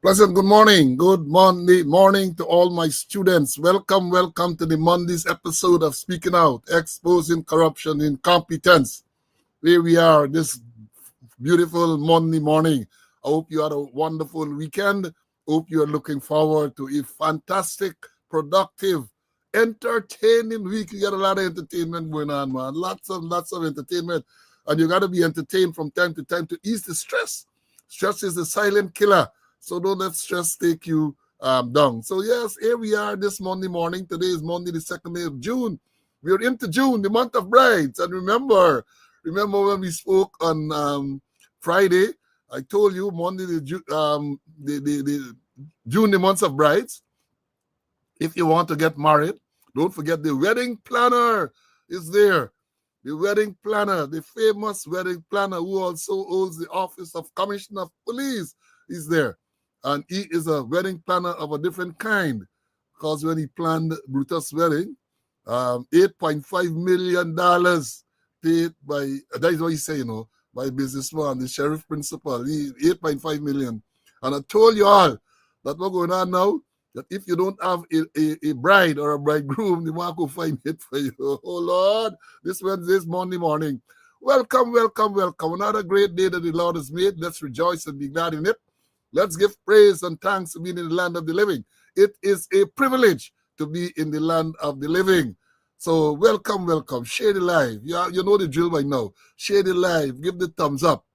Pleasant good morning. Good Monday morning to all my students. Welcome to the Monday's episode of Speaking Out, Exposing Corruption, Incompetence. Here we are this beautiful Monday morning. I hope you had a wonderful weekend. Hope you are looking forward to a fantastic, productive, entertaining week. You got a lot of entertainment going on, man. Lots of entertainment. And you got to be entertained from time to time to ease the stress. Stress is the silent killer. So don't let stress take you down. So yes, here we are this Monday morning. Today is Monday, the 2nd day of June. We are into June, the month of brides. And remember when we spoke on Friday, I told you Monday, the June, the month of brides. If you want to get married, don't forget the wedding planner is there. The wedding planner, the famous wedding planner who also holds the office of Commissioner of Police is there. And he is a wedding planner of a different kind, because when he planned Brutus' wedding, $8.5 million paid by, that is what he say, by businessman, the sheriff principal, $8.5 million. And I told you all that what's going on now, that if you don't have a bride or a bridegroom, the man will find it for you. Oh, Lord, this Monday morning. Welcome. Another great day that the Lord has made. Let's rejoice and be glad in it. Let's give praise and thanks to be in the land of the living. It is a privilege to be in the land of the living. So welcome. Share the live. You know the drill by now. Share the live. Give the thumbs up.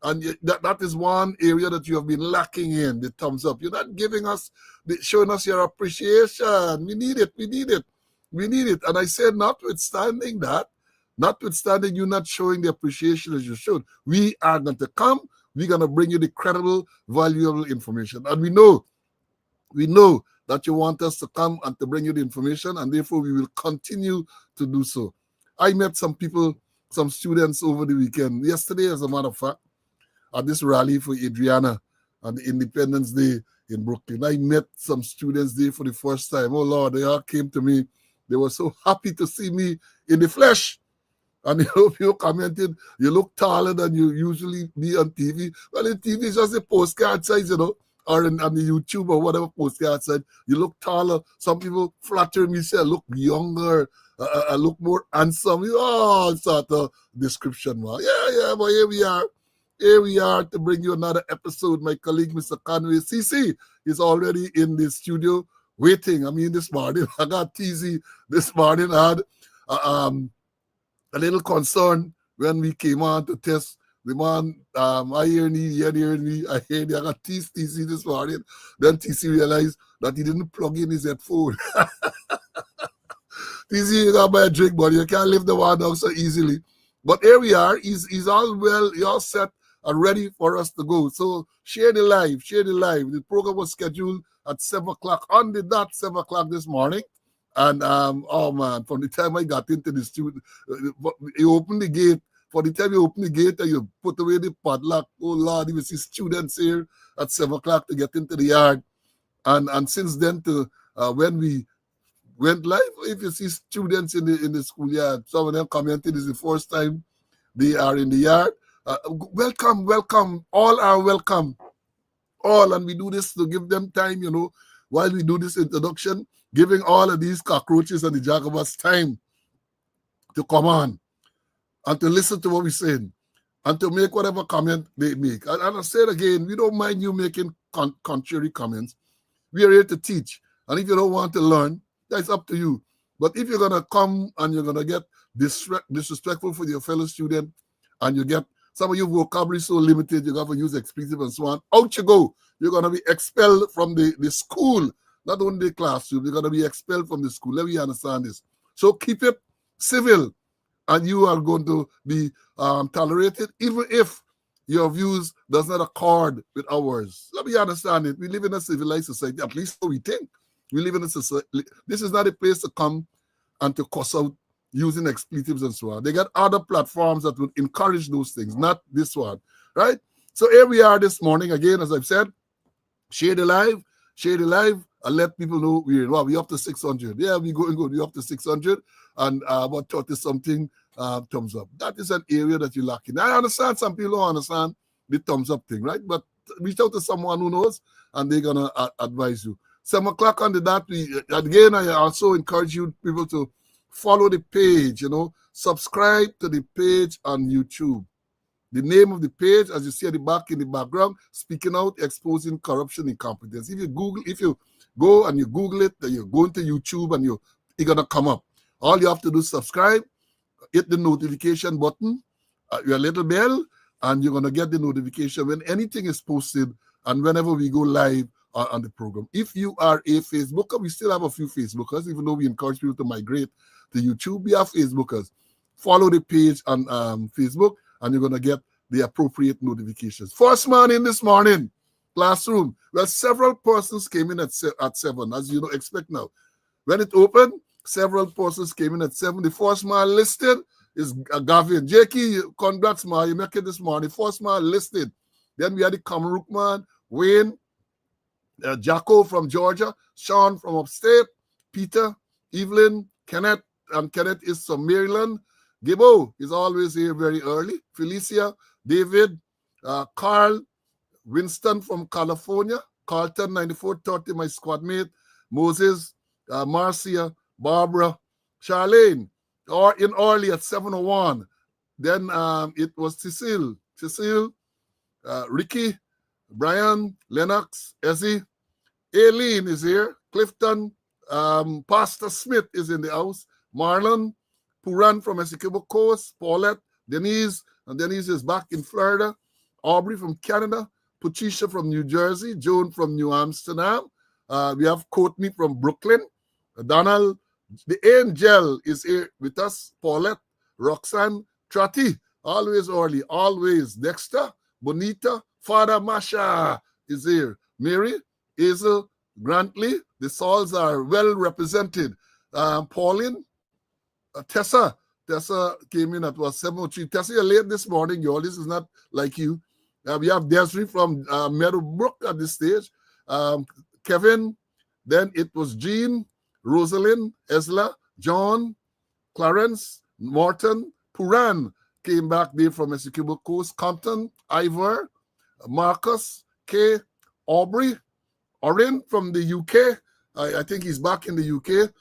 And that is one area that you have been lacking in, the thumbs up. You're not showing us your appreciation. We need it. And I said, notwithstanding you not showing the appreciation as you should, we are going to come. We're going to bring you the credible, valuable information. And we know that you want us to come and to bring you the information, and therefore we will continue to do so. I met some people, some students over the weekend. Yesterday, as a matter of fact, at this rally for Adriana on the Independence Day in Brooklyn. I met some students there for the first time. Oh, Lord, they all came to me. They were so happy to see me in the flesh. And you commented, you look taller than you usually be on TV. Well, in TV, it's just a postcard size, or on the YouTube or whatever postcard size. You look taller. Some people flatter me, say I look younger, I look more handsome. Oh, sort of description, man. Yeah, but here we are. Here we are to bring you another episode. My colleague, Mr. Conway CC, is already in the studio waiting. I mean, this morning, I got teasy. This morning, I had a little concern when we came on to test. The man, I hear me, I got TC this morning. Then TC realized that he didn't plug in his headphone. TC, you got to buy a drink, but you can't lift the one down so easily. But here we are. He's all well, he's all set and ready for us to go. So share the live. The program was scheduled at 7 o'clock, on the dot 7 o'clock this morning. And oh man, from the time I got into the studio, you opened the gate. For the time you open the gate and you put away the padlock, oh Lord, you will see students here at 7 o'clock to get into the yard. And since then to when we went live, if you see students in the schoolyard, some of them commented it's the first time they are in the yard. Welcome. All are welcome. All, and we do this to give them time, while we do this introduction, giving all of these cockroaches and the jacobas time to come on and to listen to what we're saying and to make whatever comment they make. And I said again, we don't mind you making contrary comments. We are here to teach. And if you don't want to learn, that's up to you. But if you're going to come and you're going to get disrespectful for your fellow student, and you get some of your vocabulary so limited, you got to use expletive and so on, out you go. You're going to be expelled from the school, not only the classroom. You're going to be expelled from the school. Let me understand this. So keep it civil, and you are going to be tolerated, even if your views does not accord with ours. Let me understand it. We live in a civilized society, at least so we think. We live in a society. This is not a place to come and to cuss out using expletives and so on. They got other platforms that would encourage those things, not this one, right? So here we are this morning. Again, as I've said, share the live, and let people know we're up to 600. Yeah, we're going good. We're up to 600 and about 30-something thumbs up. That is an area that you lack in. I understand some people don't understand the thumbs up thing, right? But reach out to someone who knows, and they're gonna advise you. 7 o'clock on the dot. Again, I also encourage you people to follow the page. Subscribe to the page on YouTube. The name of the page, as you see at the back in the background, Speaking Out, Exposing Corruption, Incompetence. If you go and you Google it, then you go into YouTube and you're gonna come up. All you have to do is subscribe, hit the notification button, your little bell, and you're gonna get the notification when anything is posted and whenever we go live on the program. If you are a Facebooker, we still have a few Facebookers, even though we encourage people to migrate to YouTube. We have Facebookers. Follow the page on Facebook, and you're going to get the appropriate notifications. First man in this morning, classroom. Well, several persons came in at 7, as you expect now. When it opened, several persons came in at 7. The first man listed is Gavin. Jakey, congrats, man. You make it this morning. First man listed. Then we had the Kamaruk man, Wayne, Jacko from Georgia, Sean from upstate, Peter, Evelyn, Kenneth, and Kenneth is from Maryland. Gibbo is always here very early. Felicia, David, Carl, Winston from California, Carlton 9430, my squad mate, Moses, Marcia, Barbara, Charlene, or in early at 7:01. Then it was Cecile, Ricky, Brian, Lennox, Ezzy, Aileen is here, Clifton, Pastor Smith is in the house, Marlon, Puran from Essequibo Coast, Paulette, Denise, and Denise is back in Florida, Aubrey from Canada, Patricia from New Jersey, Joan from New Amsterdam, we have Courtney from Brooklyn, Donald, the angel is here with us, Paulette, Roxanne, Trotty, always early, always, Dexter, Bonita, Father Masha is here, Mary, Hazel, Grantley, the Sauls are well represented, Pauline, Tessa came in at 7:03. Tessa, you're late this morning, y'all. This is not like you. We have Desiree from Meadowbrook at this stage. Kevin, then it was Jean, Rosalind, Esla, John, Clarence, Morton, Puran came back there from Essequibo Coast, Compton, Ivor, Marcus, Kay, Aubrey, Orin from the UK. I think he's back in the UK.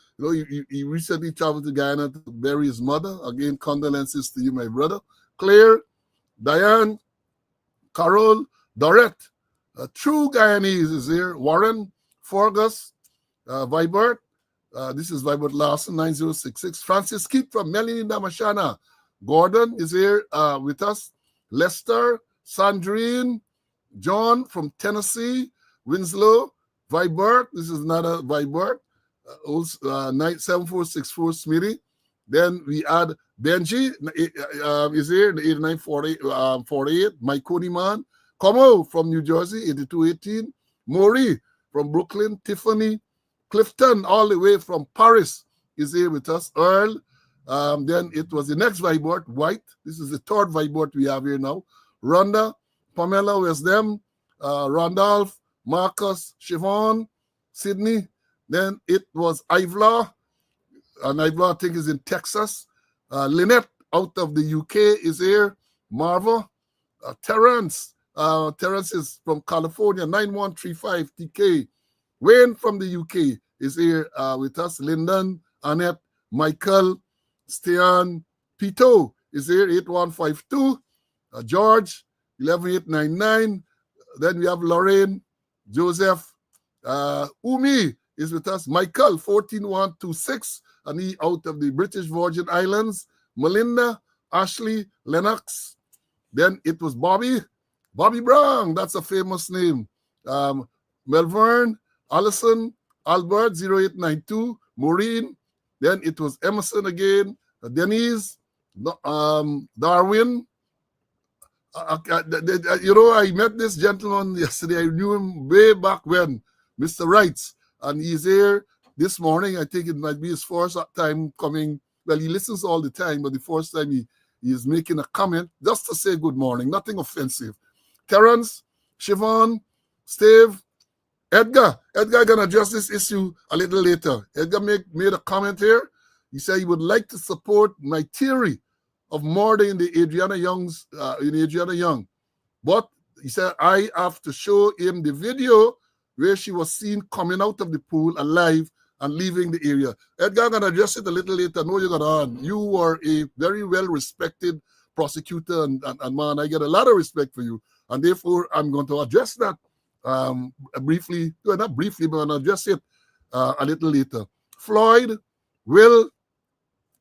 He recently traveled to Guyana to bury his mother. Again, condolences to you, my brother. Claire, Diane, Carol, Dorette, true Guyanese is here. Warren, Fergus, Vibert. This is Vibert Larson, 9066. Francis Keith from Melanie Damashana. Gordon is here with us. Lester, Sandrine, John from Tennessee. Winslow, Vibert. This is another Vibert. 7464 Smitty. Then we add Benji is here, the 8948. Mike Conyman. Como from New Jersey, 8218. Maury from Brooklyn. Tiffany. Clifton, all the way from Paris, is here with us. Earl. Then it was the next Vibert, White. This is the third Vibert we have here now. Rhonda, Pamela Wesdem, Randolph, Marcus, Siobhan, Sydney. Then it was Ivla, and Ivla I think is in Texas. Lynette out of the UK is here. Marva, Terrence. Terrence is from California, 9135 TK. Wayne from the UK is here with us. Lyndon, Annette, Michael, Stian, Pito is here, 8152. George, 11899. Then we have Lorraine, Joseph, Umi is with us. Michael, 14126, and he out of the British Virgin Islands. Melinda, Ashley, Lennox. Then it was Bobby Brown, that's a famous name. Melvern, Allison, Albert, 0892, Maureen. Then it was Emerson again, Denise, Darwin. I met this gentleman yesterday. I knew him way back when, Mr. Wrights, and he's here this morning. I think it might be his first time coming. Well, he listens all the time, but the first time he is making a comment just to say good morning, nothing offensive. Terrence, Siobhan, Steve, Edgar gonna address this issue a little later. Edgar made a comment here. He said he would like to support my theory of murder in the Adriana Young, but He said, I have to show him the video where she was seen coming out of the pool alive and leaving the area. Edgar, I'm going to address it a little later. I know you're going to on. You were a very well-respected prosecutor, and man, I get a lot of respect for you. And therefore, I'm going to address that briefly. Well, not briefly, but I'm going to address it a little later. Floyd, Will,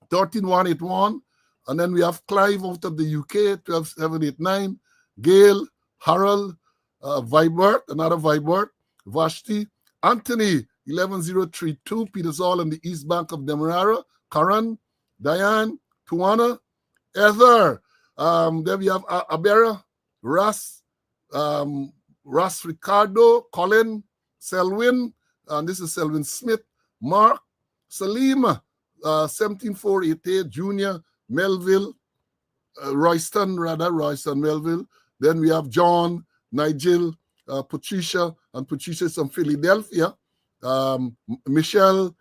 13181. And then we have Clive out of the UK, 12789. Gail, Harold, Vibert, another Vibert. Vashti, Anthony, 11032, Peters Hall on the East Bank of Demerara. Karan, Diane, Tuana, Heather. Then we have Abera, Russ, Ricardo, Colin, Selwyn, and this is Selwyn Smith, Mark, Salima, 17488, Junior, Melville, Royston, Melville. Then we have John, Nigel, Patricia, and Patricia is from Philadelphia. Michelle,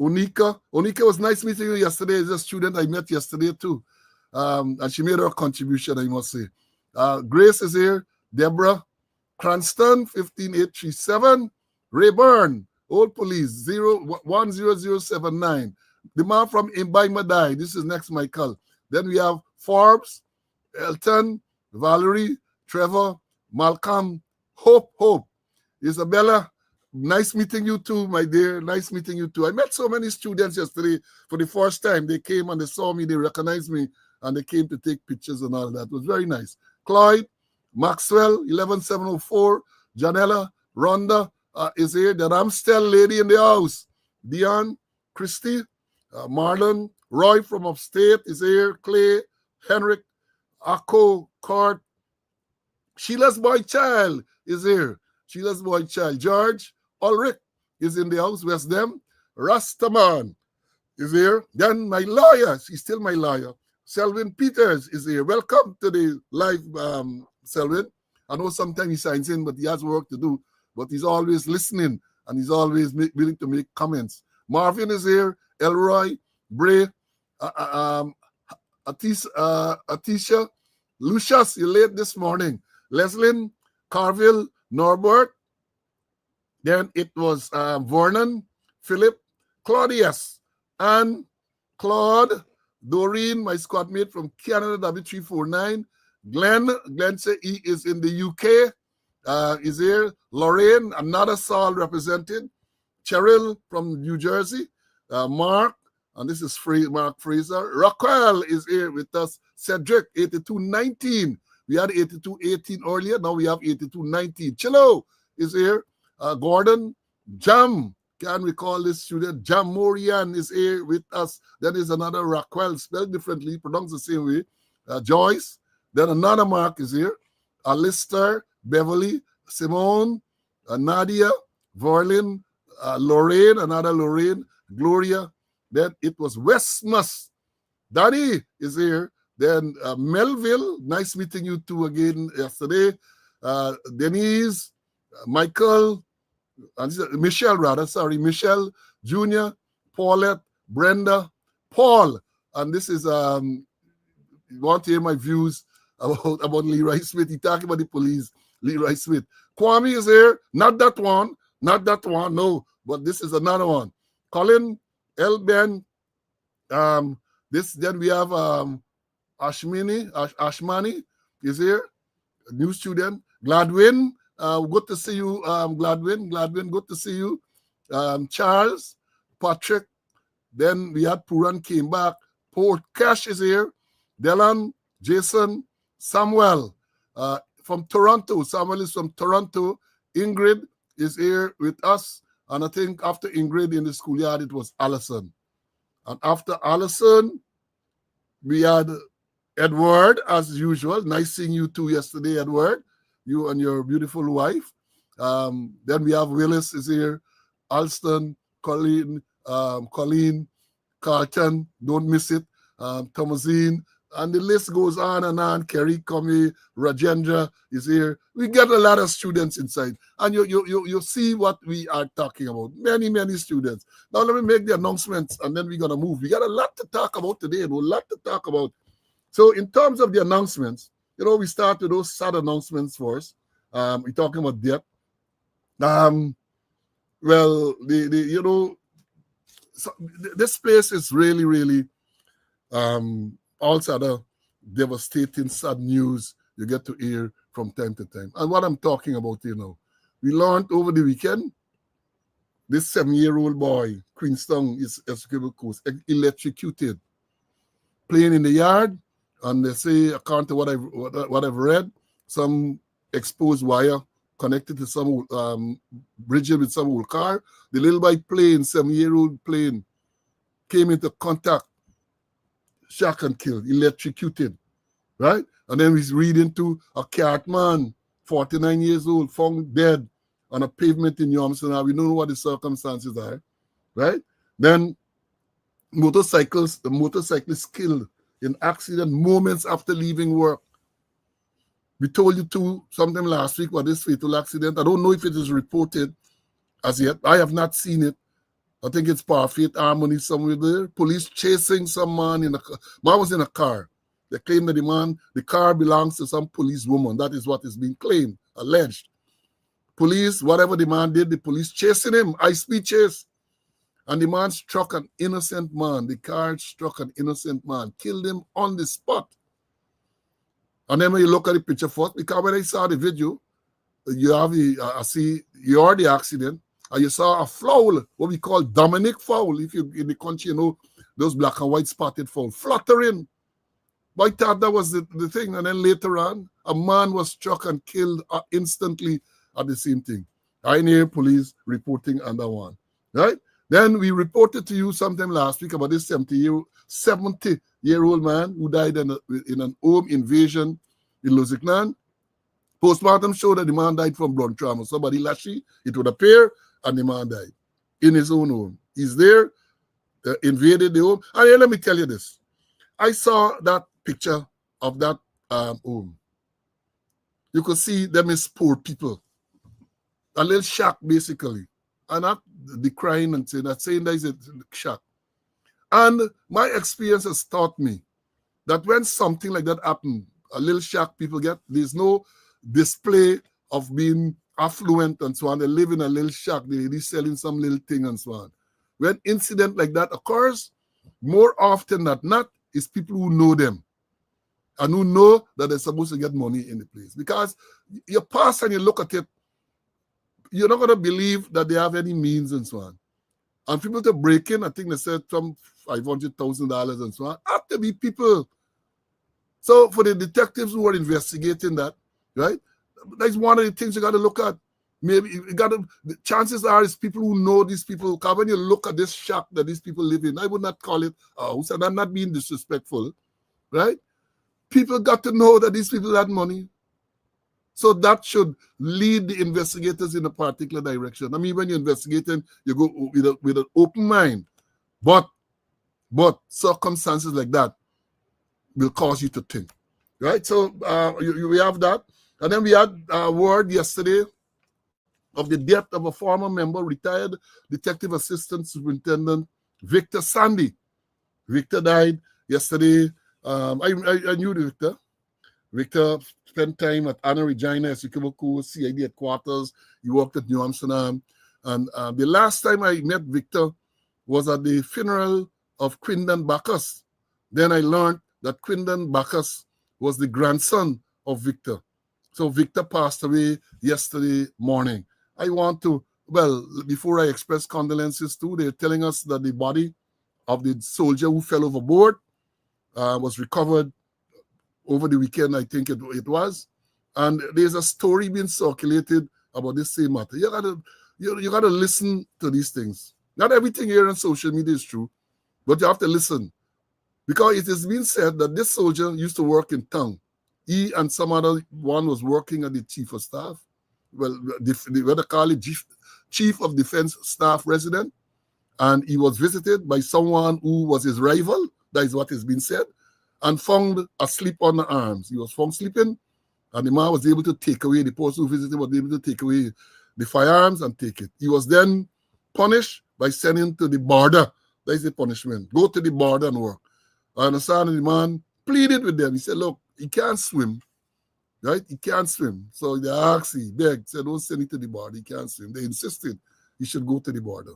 Onika. Onika, was nice meeting you yesterday. Is a student I met yesterday too. And she made her contribution, I must say. Grace is here. Deborah, Cranston, 15837. Rayburn, Old Police, 10079. The man from Imbai Madai. This is next Michael. Then we have Forbes, Elton, Valerie, Trevor, Malcolm, Hope. Isabella, nice meeting you too, my dear. Nice meeting you too. I met so many students yesterday for the first time. They came and they saw me, they recognized me, and they came to take pictures and all that. It was very nice. Clyde, Maxwell, 11704, Janella, Rhonda is here. The Ramstel lady in the house. Dion, Christy, Marlon, Roy from upstate is here. Clay, Henrik, Akko, Cort, Sheila's boy child is here. Sheila's boy child. George Ulrich is in the house. Where's them? Rastaman is here. Then my lawyer, he's still my lawyer. Selwyn Peters is here. Welcome to the live, Selwyn. I know sometimes he signs in, but he has work to do. But he's always listening, and he's always willing to make comments. Marvin is here. Elroy, Bray, Atisha, Lucius, you're late this morning. Leslyn, Carville, Norbert. Then it was Vernon, Philip, Claudius, and Claude, Doreen, my squad mate from Canada, W349. Glenn said he is in the UK. Is here. Lorraine, another Saul represented. Cheryl from New Jersey. Mark, and this is Mark Fraser. Raquel is here with us. Cedric, 8219. We had 8218 earlier. Now we have 8219. Chilo is here. Gordon, Jam, can we call this student? Jam Morian is here with us. Then is another Raquel, spelled differently, pronounced the same way. Joyce. Then another Mark is here. Alistair, Beverly, Simone, Nadia, Verlin, Lorraine, another Lorraine, Gloria. Then it was Westmus. Danny is here. Then Melville, nice meeting you two again yesterday. Denise, Michael, Michelle, Junior, Paulette, Brenda, Paul. And this is, you want to hear my views about Leroy Smith. He talking about the police, Leroy Smith. Kwame is here. Not that one, no. But this is another one. Colin, Elben. Then we have Ashmani is here, a new student. Gladwin, good to see you, Gladwin, good to see you. Charles, Patrick. Then we had Puran came back. Port Cash is here. Dylan, Jason, Samuel from Toronto. Samuel is from Toronto. Ingrid is here with us. And I think after Ingrid in the schoolyard, it was Allison. And after Allison, we had Edward, as usual. Nice seeing you two yesterday, Edward. You and your beautiful wife. Then we have Willis is here. Alston, Colleen, Carlton, don't miss it. Thomasine, and the list goes on and on. Kerry, Kami, Rajendra is here. We get a lot of students inside. And you see what we are talking about. Many, many students. Now let me make the announcements and then we're going to move. We got a lot to talk about today and a lot to talk about. So in terms of the announcements, we start with those sad announcements first. We're talking about debt. Well, you know, so this place is really, really also the devastating, sad news you get to hear from time to time. And what I'm talking about, you know, we learned over the weekend, this 7-year-old boy, Queenstown, is Essequibo Coast, electrocuted, playing in the yard, and they say, according to what I've read, some exposed wire connected to some bridge with some old car. The little boy plane, 7-year-old plane, came into contact, shot and killed, electrocuted, right? And then we read into a cartman, 49 years old, found dead on a pavement in Yomson. We don't know what the circumstances are, right? Then the motorcyclist killed in accident moments after leaving work. We told you too sometime last week about this fatal accident. I don't know if it is reported as yet. I have not seen it. I think it's Parfait Harmony somewhere there. Police chasing some man in a car. Man was in a car. They claim that the car belongs to some police woman. That is what is being claimed, alleged. Police, whatever the man did, the police chasing him, high-speed chase. And the man struck an innocent man. The car struck an innocent man, killed him on the spot. And then when you look at the picture first, because when I saw the video, you have you heard the accident, and you saw a fowl, what we call Dominic fowl. If you in the country, you know, those black and white spotted fowl, fluttering. But I thought that was the thing. And then later on, a man was struck and killed instantly at the same thing. I hear police reporting on that one, right? Then we reported to you sometime last week about this 70-year-old man who died in an home invasion in Lusignan. Postmortem showed that the man died from blunt trauma. Somebody lashy, it would appear, and the man died in his own home. He's there, invaded the home. And here, let me tell you this. I saw that picture of that home. You could see them as poor people. A little shack, basically. And not decrying and saying that is a shock. And my experience has taught me that when something like that happens, a little shock people get, there's no display of being affluent and so on. They live in a little shack, they're selling some little thing and so on. When incident like that occurs, more often than not, it's people who know them and who know that they're supposed to get money in the place. Because you pass and you look at it, you're not going to believe that they have any means and so on. And people to break in, I think they said some $500,000 and so on, have to be people. So for the detectives who are investigating that, right, that's one of the things you got to look at. Maybe you got to, the chances are it's people who know these people. Because when you look at this shack that these people live in, I would not call it a house, and I'm not being disrespectful, right? People got to know that these people had money. So that should lead the investigators in a particular direction. I mean, when you're investigating, you go with an open mind. But circumstances like that will cause you to think, right? So we have that. And then we had a word yesterday of the death of a former member, retired Detective Assistant Superintendent Victor Sandy. Victor died yesterday. I knew Victor. Victor spent time at Anna Regina, Essequibo Coast, CID headquarters. He worked at New Amsterdam. And the last time I met Victor was at the funeral of Quindon Bacchus. Then I learned that Quindon Bacchus was the grandson of Victor. So Victor passed away yesterday morning. I want to, well, before I express condolences too, they're telling us that the body of the soldier who fell overboard was recovered over the weekend, I think it was. And there's a story being circulated about this same matter. You gotta listen to these things. Not everything here on social media is true, but you have to listen. Because it has been said that this soldier used to work in town. He and some other one was working at the chief of staff. Well, what they call it, chief of defense staff resident. And he was visited by someone who was his rival. That is what has been said. And found asleep on the arms. He was found sleeping, and the man was able to take away, the person who visited was able to take away the firearms and take it. He was then punished by sending to the border. That is the punishment. Go to the border and work. I understand the man pleaded with them. He said, look, he can't swim. right? He can't swim. So they asked, he begged, said, don't send him to the border. He can't swim. They insisted he should go to the border.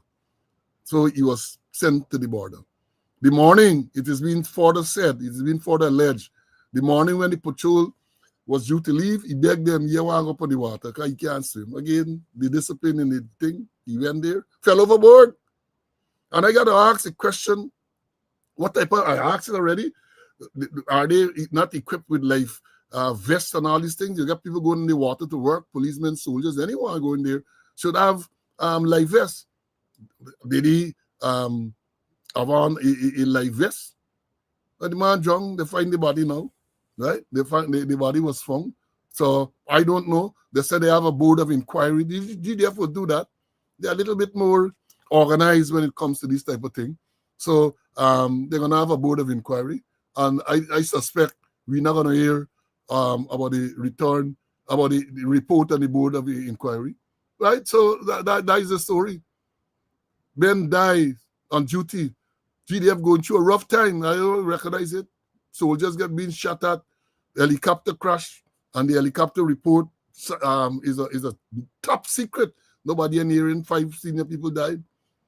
So he was sent to the border. The morning, it has been further said, it has been further alleged, the morning when the patrol was due to leave, he begged them, you want to go up on the water because he can't swim. Again, the discipline in the thing, he went there, fell overboard. And I got to ask a question, what type of, I asked it already, are they not equipped with life vests and all these things? You got people going in the water to work, policemen, soldiers, anyone going there should have life vests. Did he have on a life vest? And the man drunk, they find the body now, right? They find the body was found. So I don't know. They said they have a board of inquiry. The GDF will do that. They're a little bit more organized when it comes to this type of thing. So they're gonna have a board of inquiry, and I suspect we're not gonna hear about the return, about the report on the board of the inquiry, right? So that is the story. Ben died on duty. GDF going through a rough time. I don't recognize it. Soldiers get being shot at. Helicopter crash, and the helicopter report is a top secret. Nobody in hearing. 5 senior people died.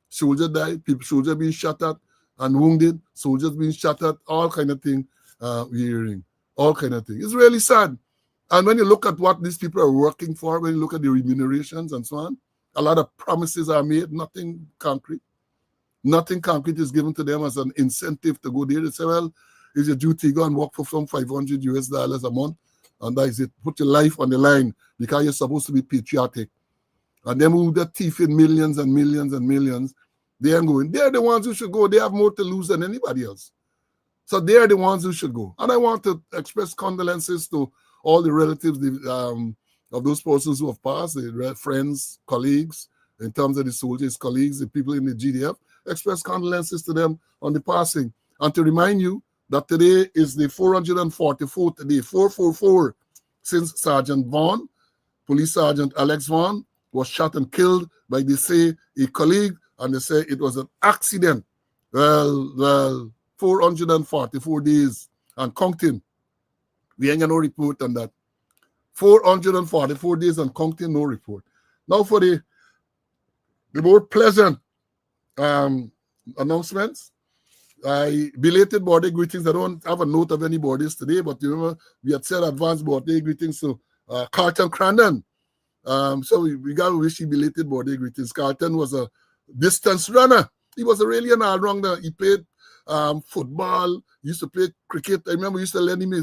Soldier died. Soldier being shot at and wounded. Soldiers being shot at. All kind of thing we're hearing. All kind of thing. It's really sad. And when you look at what these people are working for, when you look at the remunerations and so on, a lot of promises are made, nothing concrete. Nothing concrete is given to them as an incentive to go there. They say, well, it's your duty, go and work for some $500 a month, and that is it. Put your life on the line because you're supposed to be patriotic. And them who the thief in millions and millions and millions, they are going. They're the ones who should go. They have more to lose than anybody else. So they're the ones who should go. And I want to express condolences to all the relatives of those persons who have passed, the friends, colleagues, in terms of the soldiers, colleagues, the people in the GDF. Express condolences to them on the passing. And to remind you that today is the 444th day, 444, since Sergeant Vaughn, Police Sergeant Alex Vaughn, was shot and killed by, they say, a colleague, and they say it was an accident. Well, 444 days and counting. We ain't got no report on that. 444 days and counting, no report. Now for the more pleasant announcements. Belated birthday greetings. I don't have a note of any birthdays today, but you remember we had said advanced birthday greetings to Carlton Crandon. So we got to wish you belated birthday greetings. Carlton was a distance runner. He was a really an all-rounder. He played football. He used to play cricket. I remember he used to lend me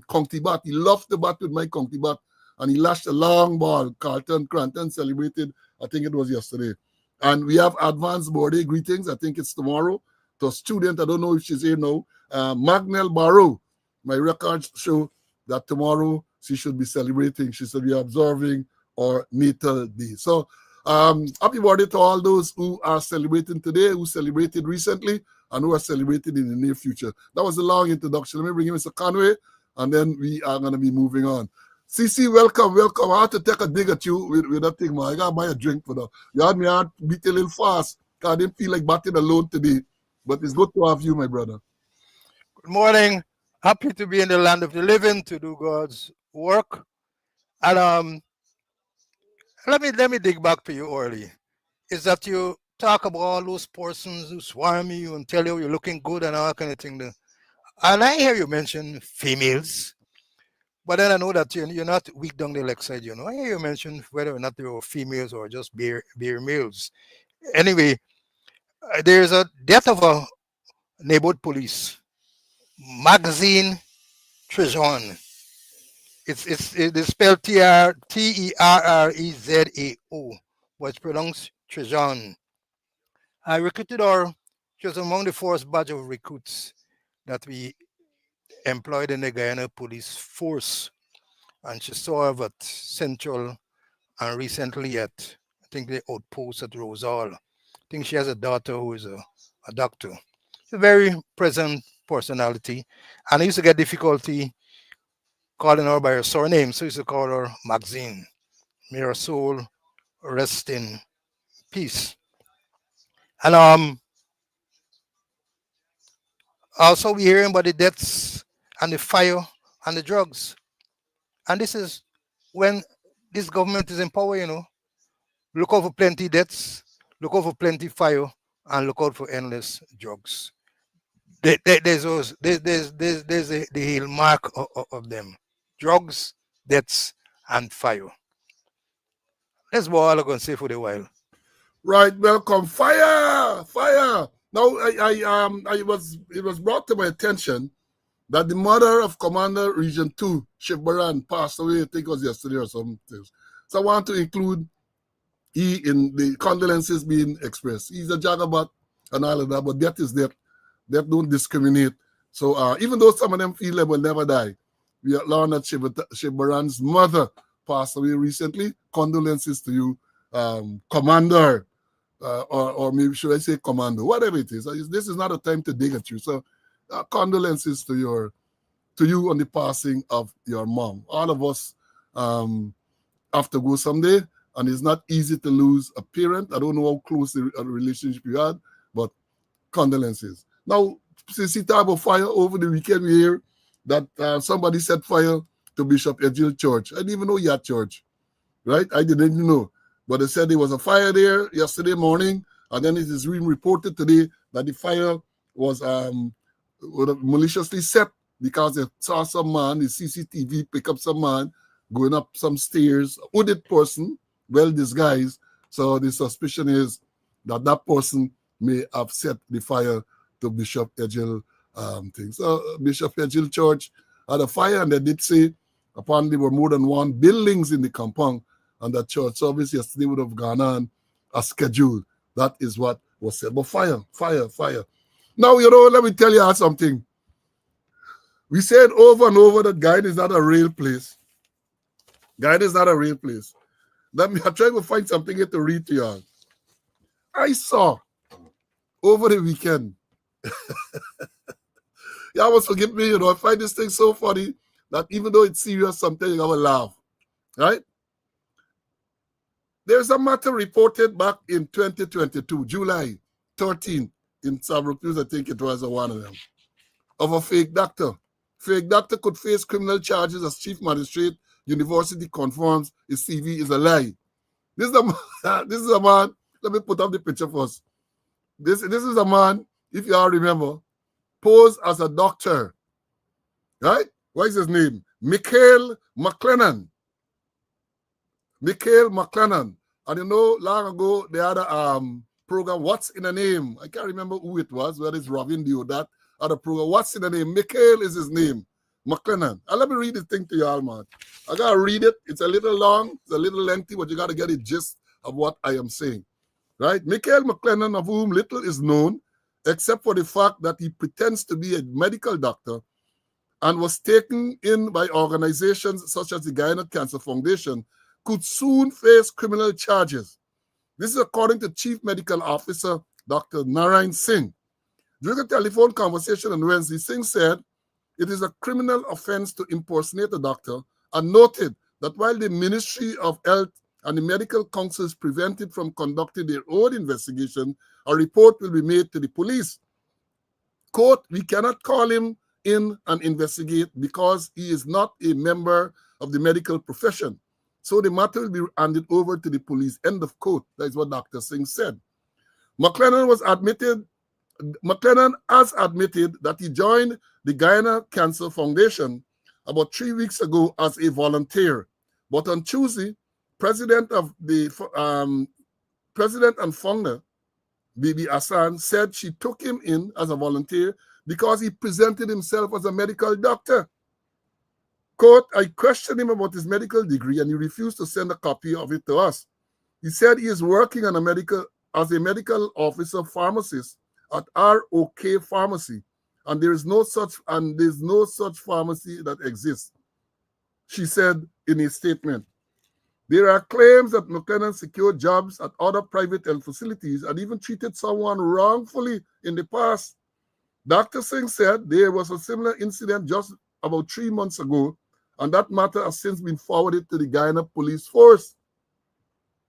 county bat. He loved the bat with my county bat, and he lashed a long ball. Carlton Cranton celebrated, I think it was yesterday. And we have advanced birthday greetings. I think it's tomorrow. To a student, I don't know if she's here now, Magnell Barrow. My records show that tomorrow she should be celebrating. She should be observing our natal day. So happy birthday to all those who are celebrating today, who celebrated recently, and who are celebrating in the near future. That was a long introduction. Let me bring in Mr. Conway, and then we are going to be moving on. CC, welcome. I had to take a dig at you with that thing, man. I got to buy a drink for that. You had me heart beat a little fast because I didn't feel like batting alone today. But it's good to have you, my brother. Good morning. Happy to be in the land of the living to do God's work. And let me dig back to you early. Is that you talk about all those persons who swarm you and tell you you're looking good and all kind of thing. And I hear you mention females. But then I know that you're not weak down the leg side, I hear you mention whether or not they were females or just bare males. Anyway, there's a death of a neighborhood police, Maxine Trejon. It's spelled Terrezao, but it's pronounced Trejon. I recruited her. She was among the first batch of recruits that we employed in the Guyana police force. And she served at Central and recently at, I think, the outpost at Rosal. I think she has a daughter who is a doctor. She's a very present personality. And I used to get difficulty calling her by her surname, so I used to call her Maxine. May her soul rest in peace. And also we hearing about the deaths and the fire and the drugs. And this is when this government is in power, look out for plenty deaths, look out for plenty fire, and look out for endless drugs. There's those, there's the heel mark of them: drugs, deaths, and fire. That's what I'm going to say for a while. Right, welcome. Fire! Fire! Now it was brought to my attention that the mother of Commander Region 2, Chief Baran, passed away, I think it was yesterday or something. So I want to include he in the condolences being expressed. He's a jagabat and all of that, but death is death. Death don't discriminate. So even though some of them feel they will never die, we learned that Chief Baran's mother passed away recently. Condolences to you, Commander, or maybe should I say Commando, whatever it is. This is not a time to dig at you. So condolences to you on the passing of your mom. All of us have to go someday, and it's not easy to lose a parent. I don't know how close the relationship you had, but condolences. Now, since he talked about fire over the weekend, we hear that somebody set fire to Bishop Edgil Church. I didn't even know he had church, right? I didn't know. But they said there was a fire there yesterday morning, and then it is being reported today that the fire was maliciously set because they saw some man, the CCTV pick up some man going up some stairs, a hooded person, well disguised. So the suspicion is that that person may have set the fire to Bishop Edgil thing. So Bishop Edgil Church had a fire, and they did say apparently there were more than one buildings in the compound, and that church service yesterday would have gone on as scheduled. That is what was said. But fire. Now, let me tell you something. We said over and over that Guyana is not a real place. Guyana is not a real place. I'm trying to find something here to read to you. I saw over the weekend. Y'all must forgive me, I find this thing so funny that even though it's serious, sometimes you gotta laugh. Right? There's a matter reported back in 2022, July 13th, in Sabrok News, I think it was one of them, of a fake doctor. Fake doctor could face criminal charges as chief magistrate. University confirms his CV is a lie. This is a man. Let me put up the picture first. This is a man, if you all remember, posed as a doctor. Right? What is his name? Michael McLennan. Michael McLennan. And long ago, they had a program, What's in a Name? I can't remember who it was, whether it's Robin Dio, that other program. What's in a Name? Michael is his name. McLennan. And let me read this thing to you all, man. I got to read it. It's a little long, it's a little lengthy, but you got to get the gist of what I am saying. Right? Michael McLennan, of whom little is known, except for the fact that he pretends to be a medical doctor and was taken in by organizations such as the Guyana Cancer Foundation, could soon face criminal charges. This is according to Chief Medical Officer Dr. Narayan Singh. During a telephone conversation on Wednesday, Singh said it is a criminal offense to impersonate a doctor, and noted that while the Ministry of Health and the Medical Council is prevented from conducting their own investigation, a report will be made to the police. Quote, we cannot call him in and investigate because he is not a member of the medical profession. So the matter will be handed over to the police. End of quote. That is what Dr. Singh said. McLennan has admitted that he joined the Guyana Cancer Foundation about 3 weeks ago as a volunteer. But on Tuesday, President and founder, Bibi Hassan, said she took him in as a volunteer because he presented himself as a medical doctor. Quote, I questioned him about his medical degree and he refused to send a copy of it to us. He said he is working as a medical officer pharmacist at ROK Pharmacy, and there's no such pharmacy that exists. She said in a statement, there are claims that McLennan secured jobs at other private health facilities and even treated someone wrongfully in the past. Dr. Singh said there was a similar incident just about 3 months ago, and that matter has since been forwarded to the Guyana Police Force.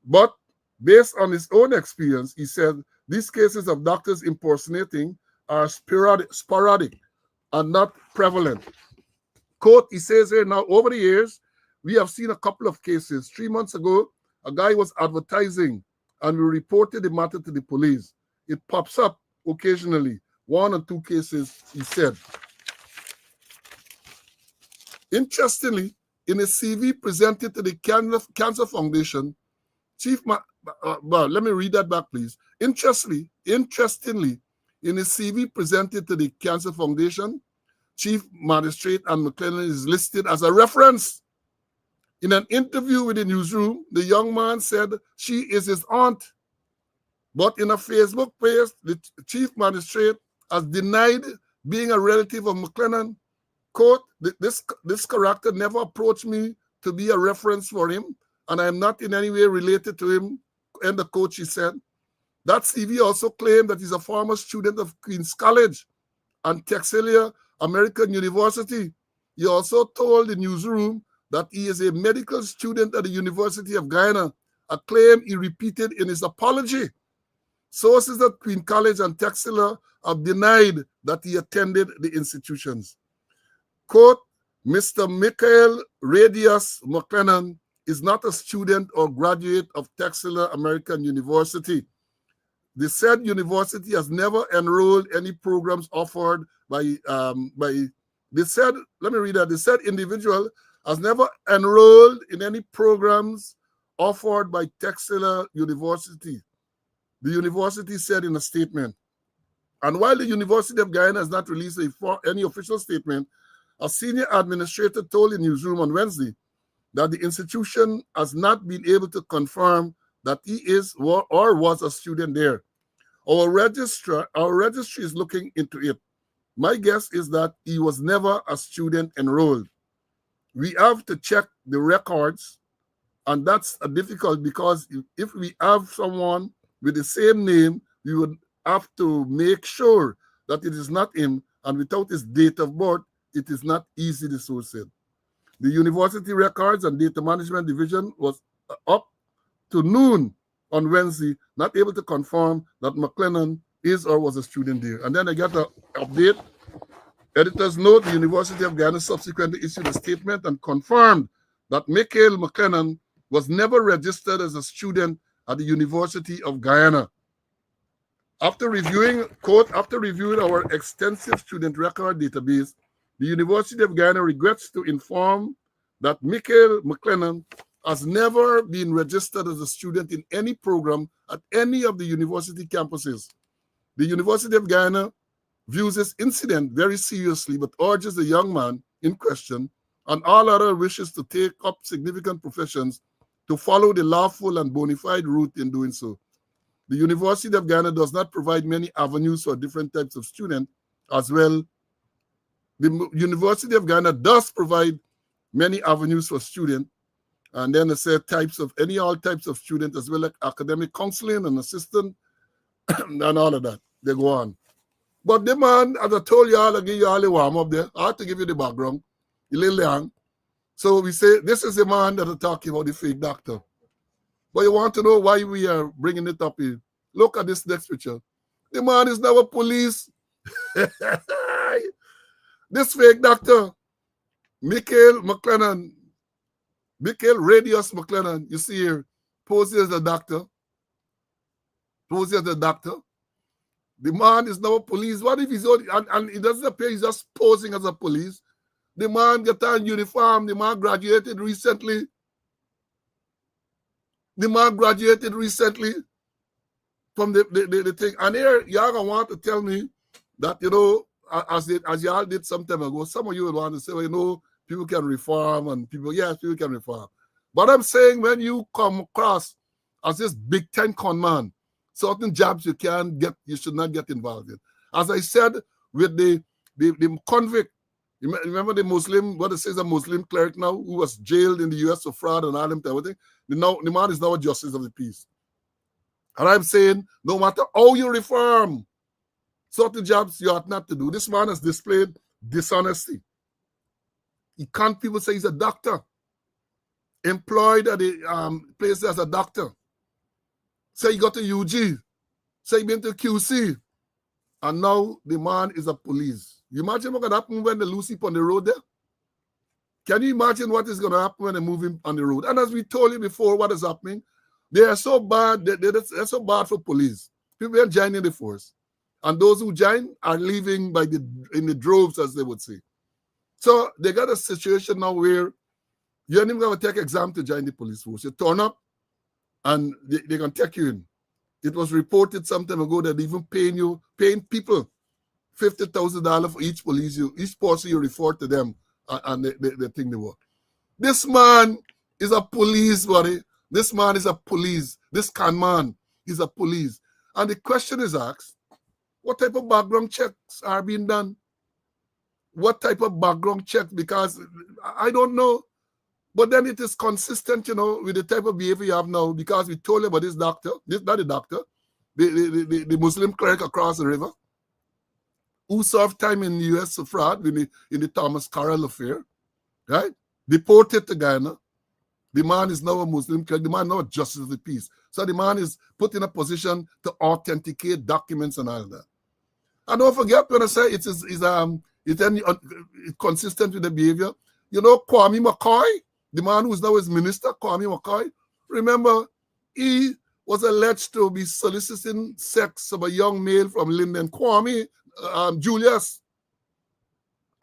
But based on his own experience, he said these cases of doctors impersonating are sporadic and not prevalent. Quote, he says here, now over the years, We have seen a couple of cases. 3 months ago, a guy was advertising and we reported the matter to the police. It pops up occasionally. 1 or 2 cases, he said. Interestingly, in a CV presented to the Cancer Foundation, well, let me read that back, please. Interestingly, in a CV presented to the Cancer Foundation, Chief Magistrate Anne McLennan is listed as a reference. In an interview with the newsroom, the young man said she is his aunt. But in a Facebook post, the Chief Magistrate has denied being a relative of McLennan. Quote, this character never approached me to be a reference for him, and I am not in any way related to him, end the quote, she said. That CV also claimed that he's a former student of Queen's College and Texelia American University. He also told the newsroom that he is a medical student at the University of Guyana, a claim he repeated in his apology. Sources at Queen College and Texelia have denied that he attended the institutions. Quote, Mr. Michael Radius McLennan is not a student or graduate of Texelia American University. The said university has never enrolled any programs offered the said individual has never enrolled in any programs offered by Texelia University, the university said in a statement. And while the University of Guyana has not released any official statement, a senior administrator told the newsroom on Wednesday that the institution has not been able to confirm that he is or was a student there. Our registry is looking into it. My guess is that he was never a student enrolled. We have to check the records, and that's difficult because if we have someone with the same name, we would have to make sure that it is not him, and without his date of birth, it is not easy to source it. The University Records and Data Management Division was up to noon on Wednesday, not able to confirm that McLennan is or was a student there. And then I got an update. Editors note the University of Guyana subsequently issued a statement and confirmed that Michael McLennan was never registered as a student at the University of Guyana. After reviewing our extensive student record database, the University of Guyana regrets to inform that Michael McLennan has never been registered as a student in any program at any of the university campuses. The University of Guyana views this incident very seriously, but urges the young man in question and all other wishes to take up significant professions to follow the lawful and bona fide route in doing so. The University of Guyana does not provide many avenues for different types of students as well. The University of Guyana does provide many avenues for students, and then it said all types of students, as well as academic counseling and assistant and all of that. They go on. But the man, as I told you all, I give you all the warm up there. I have to give you the background. A little young. So we say, this is the man that are talking about the fake doctor. But you want to know why we are bringing it up here. Look at this next picture. The man is now a police. This fake doctor, Michael Radius McLennan, you see here, poses as a doctor. The man is now a police. What if he's only, and it doesn't appear he's just posing as a police? The man got on uniform. The man graduated recently. From the thing. And here, y'all want to tell me that, as y'all did some time ago, some of you would want to say, well, people can reform and people can reform. But I'm saying when you come across as this big time con man, certain jobs you should not get involved in. As I said, with the convict, remember the Muslim, what it says, a Muslim cleric now who was jailed in the US for fraud and all them everything. The man is now a justice of the peace. And I'm saying, no matter how you reform, certain jobs you ought not to do. This man has displayed dishonesty. People say he's a doctor, employed at the place as a doctor. Say he got to UG, say he been to QC, and now the man is a police. You imagine what could happen when they lose him on the road there? Can you imagine what is going to happen when they move him on the road? And as we told you before, what is happening? They are so bad. They're so bad for police. People are joining the force, and those who join are leaving in the droves, as they would say. So they got a situation now where you're not even going to take exam to join the police force. You turn up, and they're going to take you in. It was reported some time ago that even paying people $50,000 for each person you report to them, and they think they work. This man is a police, buddy. This man is a police. This con man is a police. And the question is asked, what type of background checks are being done? What type of background checks? Because I don't know. But then it is consistent, with the type of behavior you have now, because we told you about this doctor, not the doctor, the Muslim cleric across the river, who served time in the U.S. for fraud in the Thomas Carroll affair, right? Deported to Ghana. The man is now a Muslim cleric. The man now a justice of the peace. So the man is put in a position to authenticate documents and all that. And don't forget when I say it's consistent with the behavior. Kwame McCoy, the man who is now his minister, Kwame McCoy, remember, he was alleged to be soliciting sex of a young male from Linden, Kwame Julius.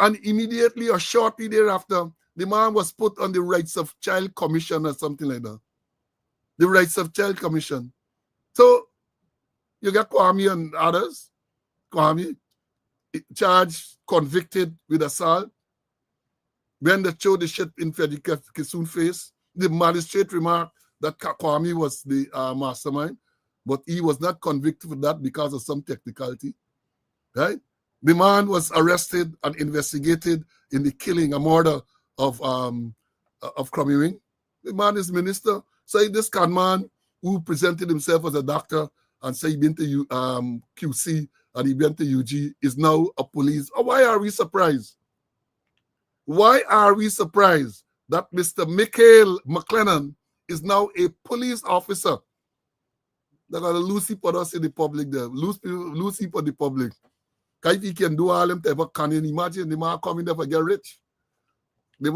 And immediately or shortly thereafter, the man was put on the Rights of Child Commission or something like that. The Rights of Child Commission. So you got Kwame and others. Kwame charged, convicted with assault. When they showed the shit in Freddy Kissoon's face, the magistrate remarked that Kwame was the mastermind, but he was not convicted for that because of some technicality, right? The man was arrested and investigated in the killing, a murder of Crummy Wing. The man is minister. So this con man who presented himself as a doctor and said he been to QC and he went to UG is now a police. Oh, why are we surprised? Why are we surprised that Mr. Michael McLennan is now a police officer? That are Lucy put us in the public there. Lucy for the public. If he can do all them type of can you imagine the man coming there for get rich? The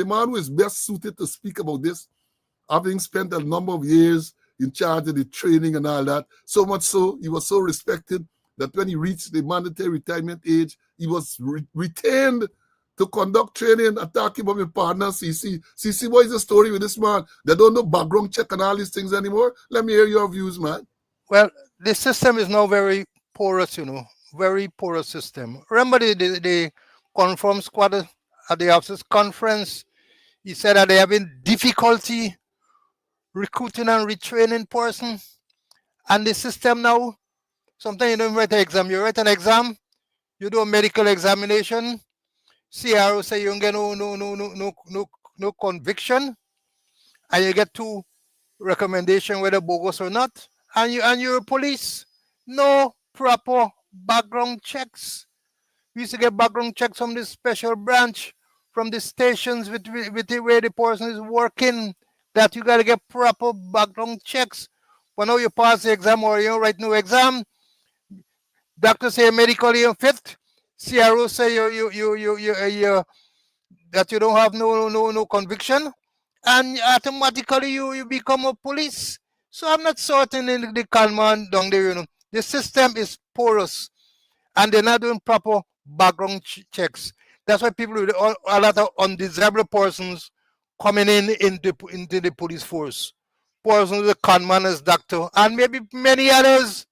man who is best suited to speak about this, having spent a number of years in charge of the training and all that, so much so he was so respected that when he reached the mandatory retirement age, he was retained to conduct training and talking about my partner, CC. CC, what is the story with this man? They don't know background check and all these things anymore. Let me hear your views, man. Well, the system is now very porous, very porous system. Remember the confirm squad at the officers conference? He said that they're having difficulty recruiting and retraining person. And the system now, sometimes you don't write an exam. You write an exam, you do a medical examination, CRO say you don't get no conviction, and you get 2 recommendations whether bogus or not, and you're a police. No proper background checks. We used to get background checks from this special branch, from the stations with the way the person is working, that you got to get proper background checks. But now you pass the exam or you write no exam, doctor say medically unfit, CRO say you that you don't have no conviction, and automatically you become a police. So I'm not certain in the con man down there, The system is porous, and they're not doing proper background checks. That's why people with a lot of undesirable persons coming into the police force. Persons with con man as doctor, and maybe many others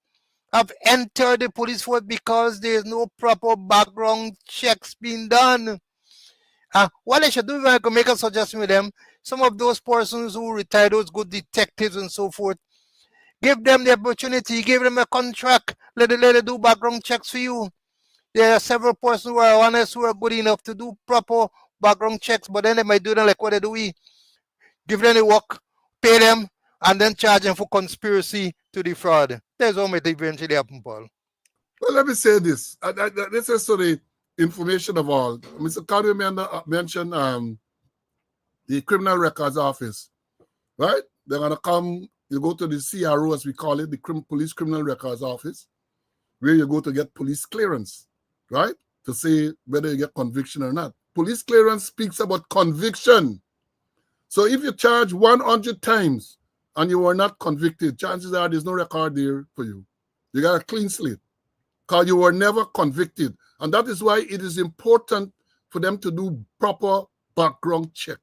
have entered the police force because there's no proper background checks being done. What I should do, if I could make a suggestion with them, some of those persons who retire, those good detectives and so forth, give them the opportunity, give them a contract, let them do background checks for you. There are several persons who are honest, who are good enough to do proper background checks, but then they might do them like what they do. We give them the work, pay them, and then charge them for conspiracy to defraud. That's what might eventually happen, Paul. Well, let me say this. This is so the information of all. Mr. Carter mentioned the Criminal Records Office, right? They're going to come, you go to the CRO, as we call it, the Police Criminal Records Office, where you go to get police clearance, right? To say whether you get conviction or not. Police clearance speaks about conviction. So if you charge 100 times and you were not convicted, chances are there's no record there for you. You got a clean slate because you were never convicted. And that is why it is important for them to do proper background check.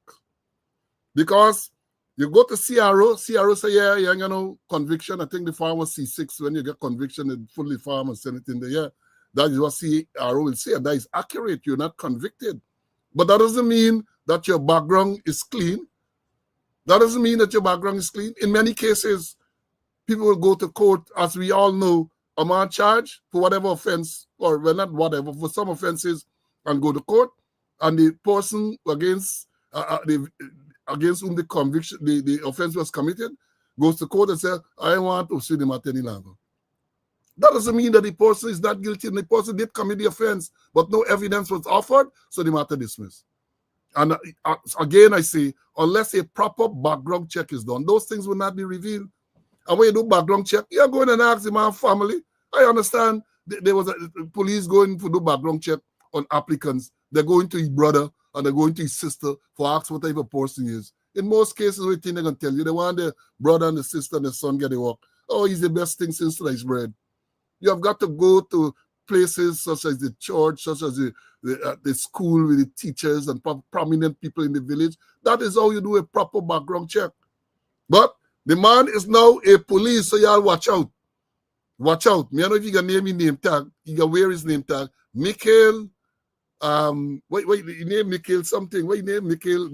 Because you go to CRO say, yeah, you know, conviction. I think the form was C6. When you get conviction, it fully form and send it in there. Yeah, that is what CRO will say, and that is accurate. You're not convicted. But that doesn't mean that your background is clean. That doesn't mean that your background is clean. In many cases, people will go to court, as we all know, a man charged for whatever offense, or well, not whatever, for some offenses, and go to court, and the person against whom the conviction, the offense was committed, goes to court and says, I want to sue the matter any longer. That doesn't mean that the person is not guilty, and the person did commit the offense, but no evidence was offered, so the matter dismissed. And again, I say, unless a proper background check is done, those things will not be revealed. And when you do background check, you're going and ask the man's family. I understand there was a police going to do background check on applicants. They're going to his brother and they're going to his sister for ask what type of person he is. In most cases, what thing they're going to tell you, they want the brother and the sister and the son get a walk. Oh, he's the best thing since sliced bread. You have got to go to places such as the church, such as the school with the teachers and prominent people in the village. That is how you do a proper background check. But the man is now a police, so y'all watch out. Watch out. Me, I don't know if you can name his name tag. You can wear his name tag. Mikhail, wait, you name Mikhail something. What you name? Mikhail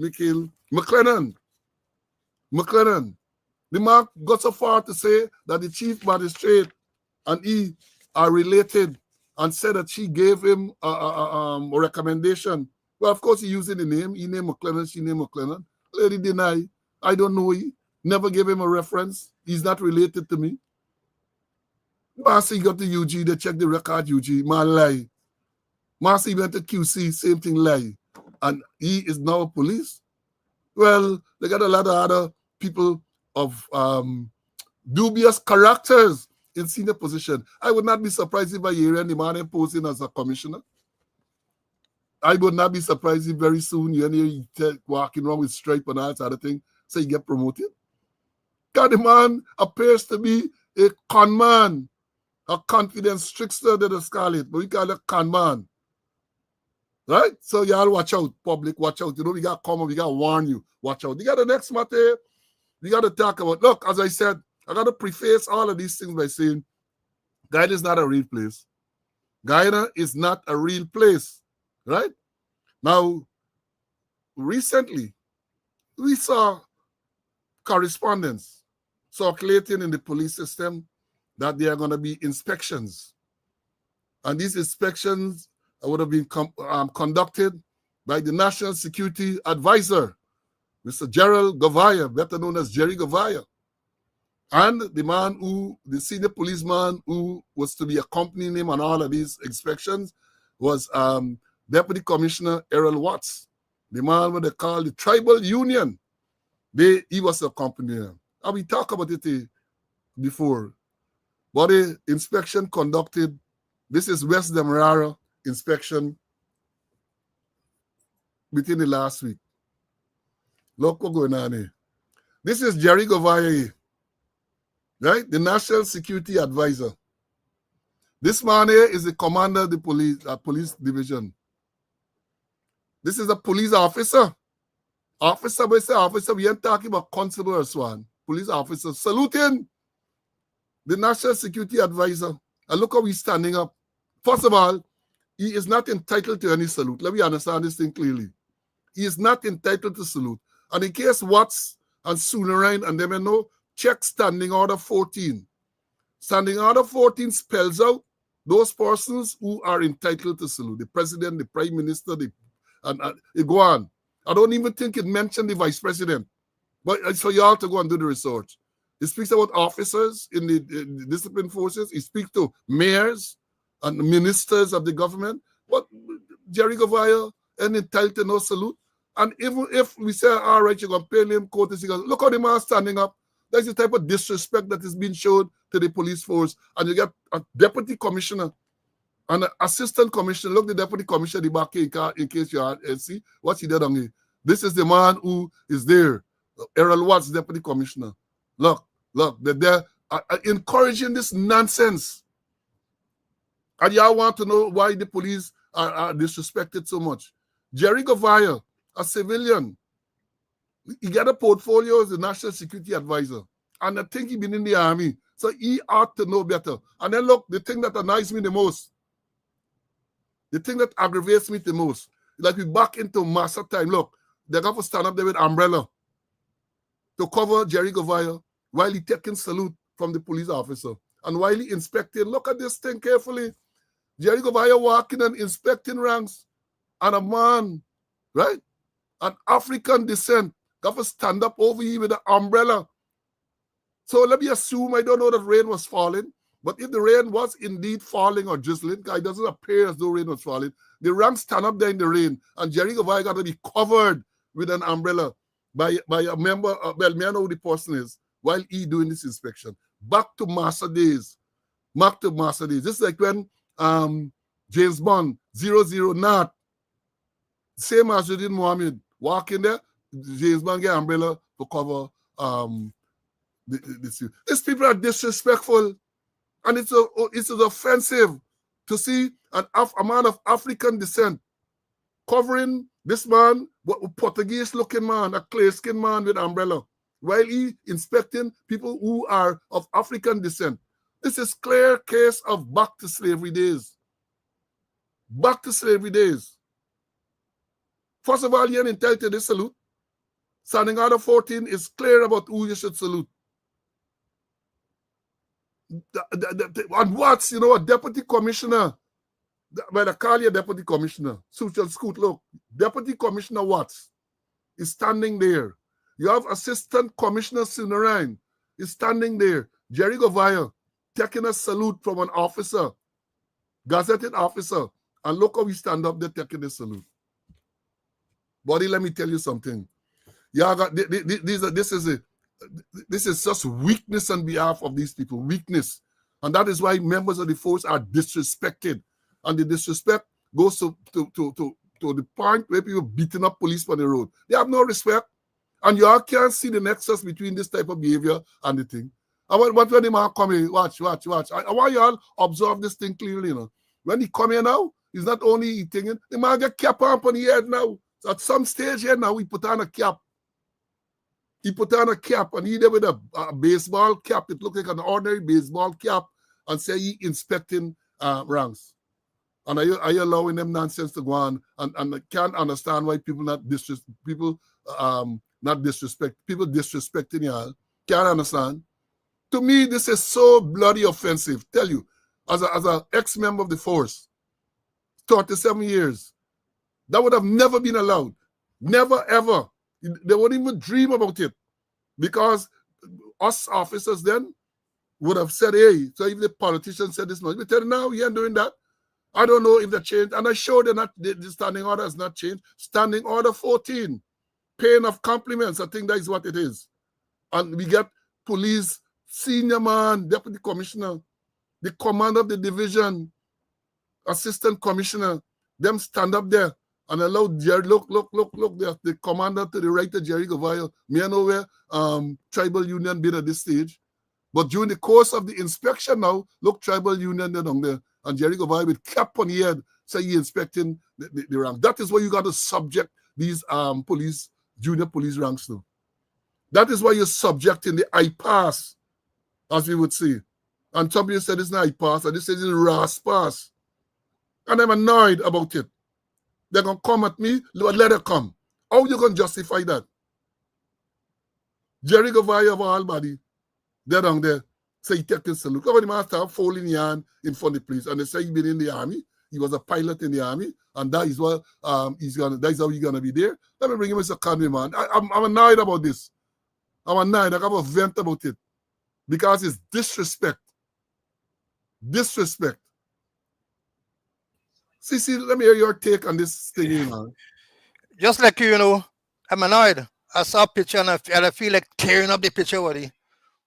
McLennan. McLennan. The man got so far to say that the chief magistrate and he are related and said that she gave him a recommendation. Well, of course, he using the name. He named McLennan, she named McLennan. Lady deny. I don't know he. Never gave him a reference. He's not related to me. Marcy got the UG, they checked the record UG. Man lie. Marcy went to QC, same thing lie. And he is now police. Well, they got a lot of other people of dubious characters in senior position. I would not be surprised if I hear any man imposing as a commissioner. I would not be surprised if very soon you hear walking around with stripe and all that other thing, so you get promoted. God, the man appears to be a con man, a confidence trickster that is call it, but we call it con man. Right? So y'all watch out, public, watch out. You know, we got to come and we got to warn you. Watch out. You got the next matter, we got to talk about. Look, as I said, I got to preface all of these things by saying Guyana is not a real place. Guyana is not a real place. Right? Now, recently, we saw correspondence circulating in the police system that there are going to be inspections. And these inspections would have been conducted by the National Security Advisor, Mr. Gerald Govaya, better known as Jerry Govaya. And the senior policeman who was to be accompanying him on all of these inspections was Deputy Commissioner Errol Watts, the man what they call the Tribal Union. He was accompanying him. And we talked about it before. But the inspection conducted, this is West Demerara inspection within the last week. Look what's going on here. This is Jerry Govaya, right? The National Security Advisor. This man here is the commander of the police division. This is a police officer. Officer, we ain't talking about constable or swan. Police officer saluting the National Security Advisor. And look how he's standing up. First of all, he is not entitled to any salute. Let me understand this thing clearly. He is not entitled to salute. And in case Watts and Soonerine and them know, check Standing Order 14. Standing Order 14 spells out those persons who are entitled to salute. The president, the prime minister, and it go on. I don't even think it mentioned the vice president. But it's for y'all to go and do the research. It speaks about officers in the discipline forces. It speaks to mayors and ministers of the government. But Jerry Govaya ain't entitled to no salute. And even if we say, all right, you're going to pay him courtesy, look how the man standing up. That's the type of disrespect that is being shown to the police force. And you get a deputy commissioner And the assistant commissioner, look, the deputy commissioner, the back in case you are see what he did on it. This is the man who is there. Errol Watts, deputy commissioner. Look, they're encouraging this nonsense. And y'all want to know why the police are disrespected so much. Jerry Govaya, a civilian, he got a portfolio as the national security advisor. And I think he been in the army. So he ought to know better. And then look, the thing that annoys me the most, the thing that aggravates me the most, like we back into massa time. Look, they got to stand up there with umbrella to cover Jerry Govaya while he taking salute from the police officer. And while he inspecting, look at this thing carefully. Jerry Govaya walking and inspecting ranks. And a man, right, an African descent, got to stand up over here with an umbrella. So let me assume, I don't know that rain was falling, but if the rain was indeed falling or drizzling, it doesn't appear as though rain was falling, the ranks stand up there in the rain, and Jerry Govaya got to be covered with an umbrella by a member, well, may I know who the person is, while he doing this inspection. Back to master days. Back to master days. This is like when James Bond, 00 Not, same as Judin Mohammed, walk in there, James Bond get umbrella to cover these people are disrespectful, and it's offensive to see a man of African descent covering this man, a Portuguese-looking man, a clear-skinned man with umbrella, while he inspecting people who are of African descent. This is clear case of back to slavery days. Back to slavery days. First of all, you're entitled to this salute. Standing Order 14 is clear about who you should salute. And Watts, a deputy commissioner, well, I call you deputy commissioner, Scoot, look, deputy commissioner Watts is standing there. You have assistant commissioner Sunarine is standing there. Jerry Govaya taking a salute from an officer, gazetted officer, and look how we stand up there taking a salute. Buddy, let me tell you something. This is just weakness on behalf of these people, weakness. And that is why members of the force are disrespected. And the disrespect goes to the point where people beating up police on the road. They have no respect. And you all can't see the nexus between this type of behavior and the thing. And when the man come in, watch. I want you all observe this thing clearly. When he come here now, he's not only eating, the man get cap on the head now. So at some stage here now, he put on a cap. He put on a cap, and he there with a baseball cap. It looked like an ordinary baseball cap, and say he inspecting ranks. And are you allowing them nonsense to go on? And I can't understand why people disrespecting y'all. Can't understand. To me, this is so bloody offensive. Tell you, as an ex-member of the force, 37 years, that would have never been allowed. Never, ever. They wouldn't even dream about it, because us officers then would have said, hey, so if the politician said this much, we tell you now, he ain't doing that. I don't know if that changed. And I showed them that the standing order has not changed. Standing order 14, paying of compliments, I think that is what it is. And we get police, senior man, deputy commissioner, the commander of the division, assistant commissioner, them stand up there and allow Jerry, look, the commander to the right of Jerry Govaya. Me I know where tribal union been at this stage. But during the course of the inspection now, look, tribal union they're down there. And Jerry Govaya with cap on the head, say he inspecting the rank. That is why you got to subject these junior police ranks to. That is why you're subjecting the I-pass, as we would say. And some people said it's not I-pass, and they said it's RAS pass. And I'm annoyed about it. They're going to come at me, let it come. How you going to justify that? Jerry Govaya of all body, they're down there, say he taking salute. Come on, the man start folding the hand in front of the police, and they say he been in the army. He was a pilot in the army, and that is what that's how he's gonna be there. Let me bring him as a Conway, man. I'm annoyed about this. I'm annoyed. I have a vent about it because it's disrespect. Disrespect. See, let me hear your take on this thing, man. Just like you, I'm annoyed. I saw a picture and I feel like tearing up the picture already.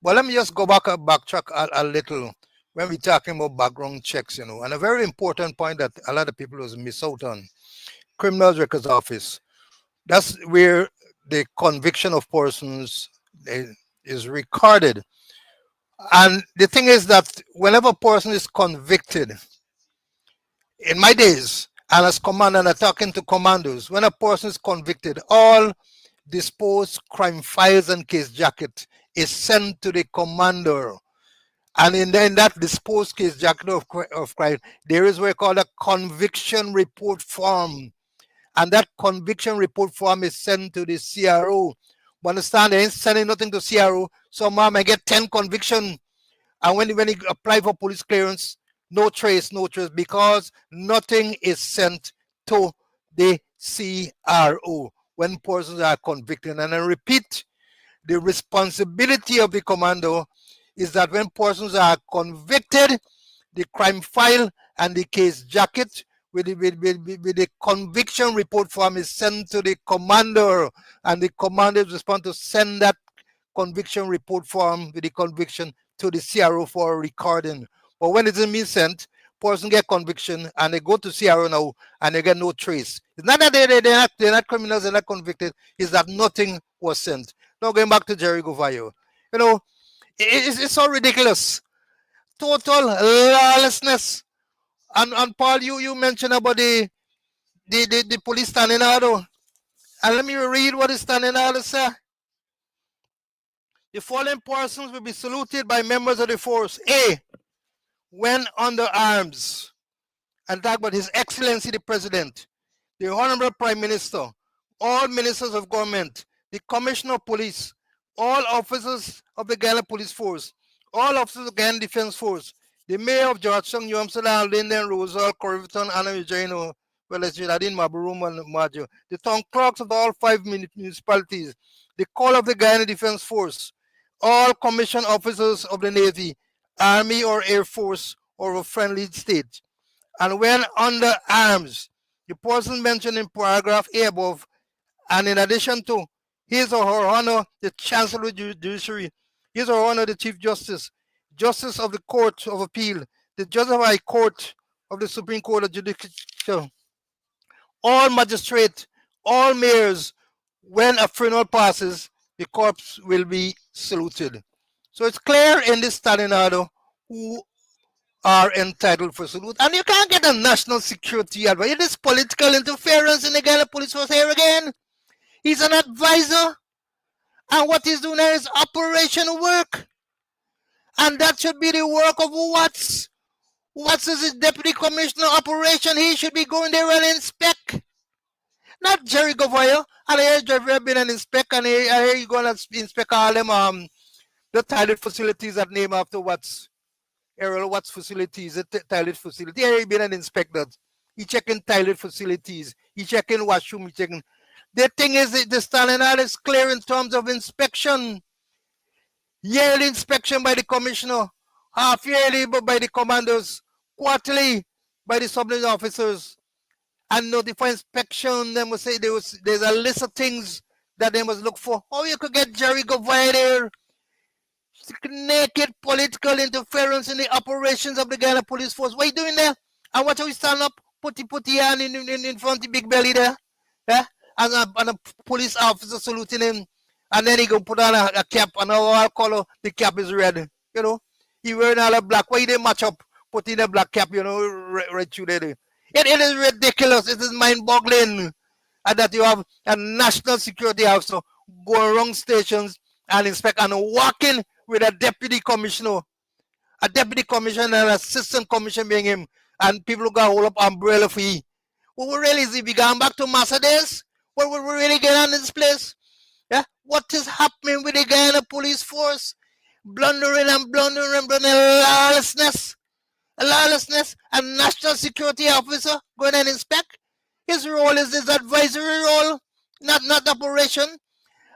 But let me just go backtrack a little. when we're talking about background checks, and a very important point that a lot of people has miss out on, Criminal Records Office. That's where the conviction of persons is recorded. And the thing is that whenever a person is convicted, in my days, and as commander and talking to commandos, when a person is convicted, all disposed crime files and case jacket is sent to the commander. And in that disposed case jacket of crime, there is what we call a conviction report form. And that conviction report form is sent to the CRO. But understand, they ain't sending nothing to CRO. So mom, I get 10 conviction. And when he apply for police clearance, no trace, because nothing is sent to the CRO when persons are convicted. And I repeat, the responsibility of the commando is that when persons are convicted, the crime file and the case jacket with the conviction report form is sent to the commander, and the commander is responsible to send that conviction report form with the conviction to the CRO for recording. But when it isn't being sent, person get conviction and they go to CRO now and they get no trace. It's not that they're not criminals, they're not convicted, it's that nothing was sent. Now going back to Jerry Govayo, it's so ridiculous. Total lawlessness. And Paul, you mentioned about the police standing order. And let me read what the standing order says. The following persons will be saluted by members of the force. A, when under arms. And talk about His Excellency the President, the Honorable Prime Minister, all ministers of government, the Commissioner of Police, all officers of the Ghana Police Force, all officers of the Ghana Defense Force, the Mayor of Georgetown, New Amsterdam, Linden, Rosal, Corriverton, Anna Eugeno, Adin, Maburum, and Majo, the town clerks of all 5 municipalities, the call of the Ghana Defense Force, all commissioned officers of the Navy, Army or Air Force or a friendly state. And when under arms, the person mentioned in paragraph A above, and in addition to his or her honor, the Chancellor of the Judiciary, his or her honor, the Chief Justice, Justice of the Court of Appeal, the Judge of High Court of the Supreme Court of Judicature, all magistrates, all mayors, when a funeral passes, the corpse will be saluted. So it's clear in this standing order who are entitled for salute. And you can't get a national security advisor. It is political interference in the Ghana Police Force here again. He's an advisor. And what he's doing there is operational work. And that should be the work of Watts. Watts is his deputy commissioner operation. He should be going there and inspect. Not Jerry Govayo. And I hear Jerry been an inspect, and I hear you going to inspect all them the toilet facilities that name after Watts. Errol Watts facilities, the toilet facility. He been an inspector. He checking toilet facilities. He checking washroom. He checking. The thing is, the standing order is clear in terms of inspection. Yearly inspection by the commissioner, half yearly by the commanders, quarterly by the subordinate officers, and notify inspection. They must say there's a list of things that they must look for. How you could get Jerry Govayo there? Naked political interference in the operations of the Ghana Police Force. What are you doing there? And watch how we stand up, put your hand in front of the big belly there. Yeah? And a police officer saluting him. And then he go put on a cap, and all color, the cap is red. He wearing all a black. Why they match up, put in a black cap, right through there. It is ridiculous. It is mind-boggling. And that you have a national security officer go around stations and inspect and walking with a deputy commissioner and an assistant commissioner being him, and people got hold up umbrella for you. What we really is, if we going back to Massa days, what we really get on this place? Yeah, what is happening with the Ghana Police Force? Blundering, lawlessness, and national security officer going and inspect. His role is his advisory role, not operation.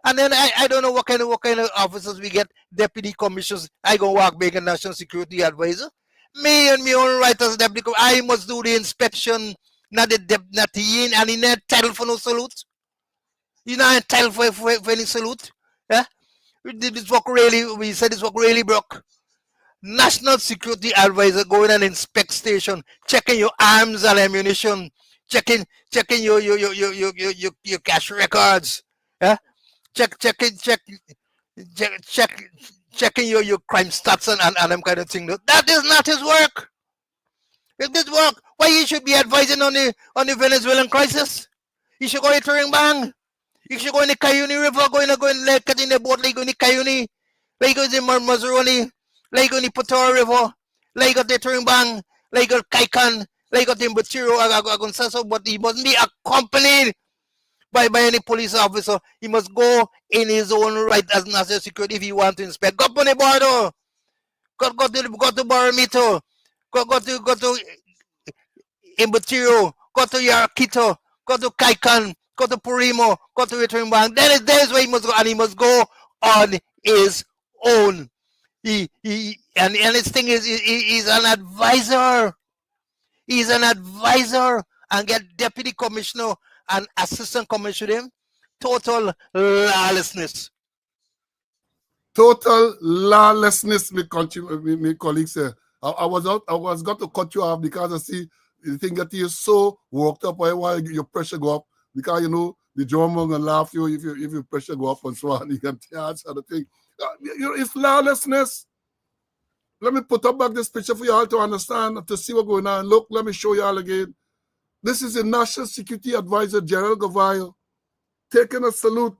And then I don't know what kind of officers we get, deputy commissioners. I go walk being a national security advisor. Me and me own right as deputy. I must do the inspection, not he, and he not entitled for no salute. He's not entitled for any salute. Yeah? This work really, we said this work really broke. national security advisor going and inspect station, checking your arms and ammunition, checking your cash records, yeah, check checking your crime stats and them kind of thing. That is not his work. If this work, why he should be advising on the Venezuelan crisis? He should go to Ringbang. He should go in the Cayuni River, going like in the boat, like going the Cayuni, like going the Mazaroni, like going the Potoro River, like go the Ringbang, like go Kaikan, like go the Material, but he mustn't be accompanied by any police officer. He must go in his own right as national security if he wants to inspect. Go on the border. Go to Barometer. Go to Imbatiro, go to Yarakito, go to Kaikan, go to Purimo, go to Return Bank. That is where he must go, and he must go on his own. And his thing is he's an advisor. He's an advisor and get deputy commissioner and assistant commissioner. Total lawlessness. Total lawlessness, my colleagues say. I was got to cut you off because I see the thing that you're so worked up why your pressure go up because you know the German gonna laugh you if your pressure go up and so on. You can charge other thing. It's lawlessness. Let me put up back this picture for you all to understand, to see what's going on. Look, let me show you all again. This is the National Security Advisor, General Gavayo, taking a salute,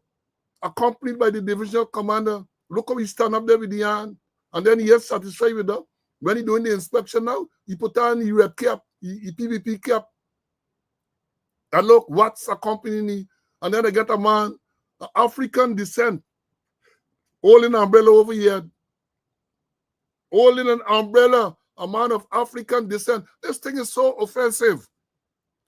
accompanied by the divisional commander. Look how he stand up there with the hand. And then he is satisfied with that. When he doing the inspection now, he put on the red cap, the PVP cap. And look, what's accompanying me. And then I get a man, African descent, holding an umbrella over here. Holding an umbrella, a man of African descent. This thing is so offensive.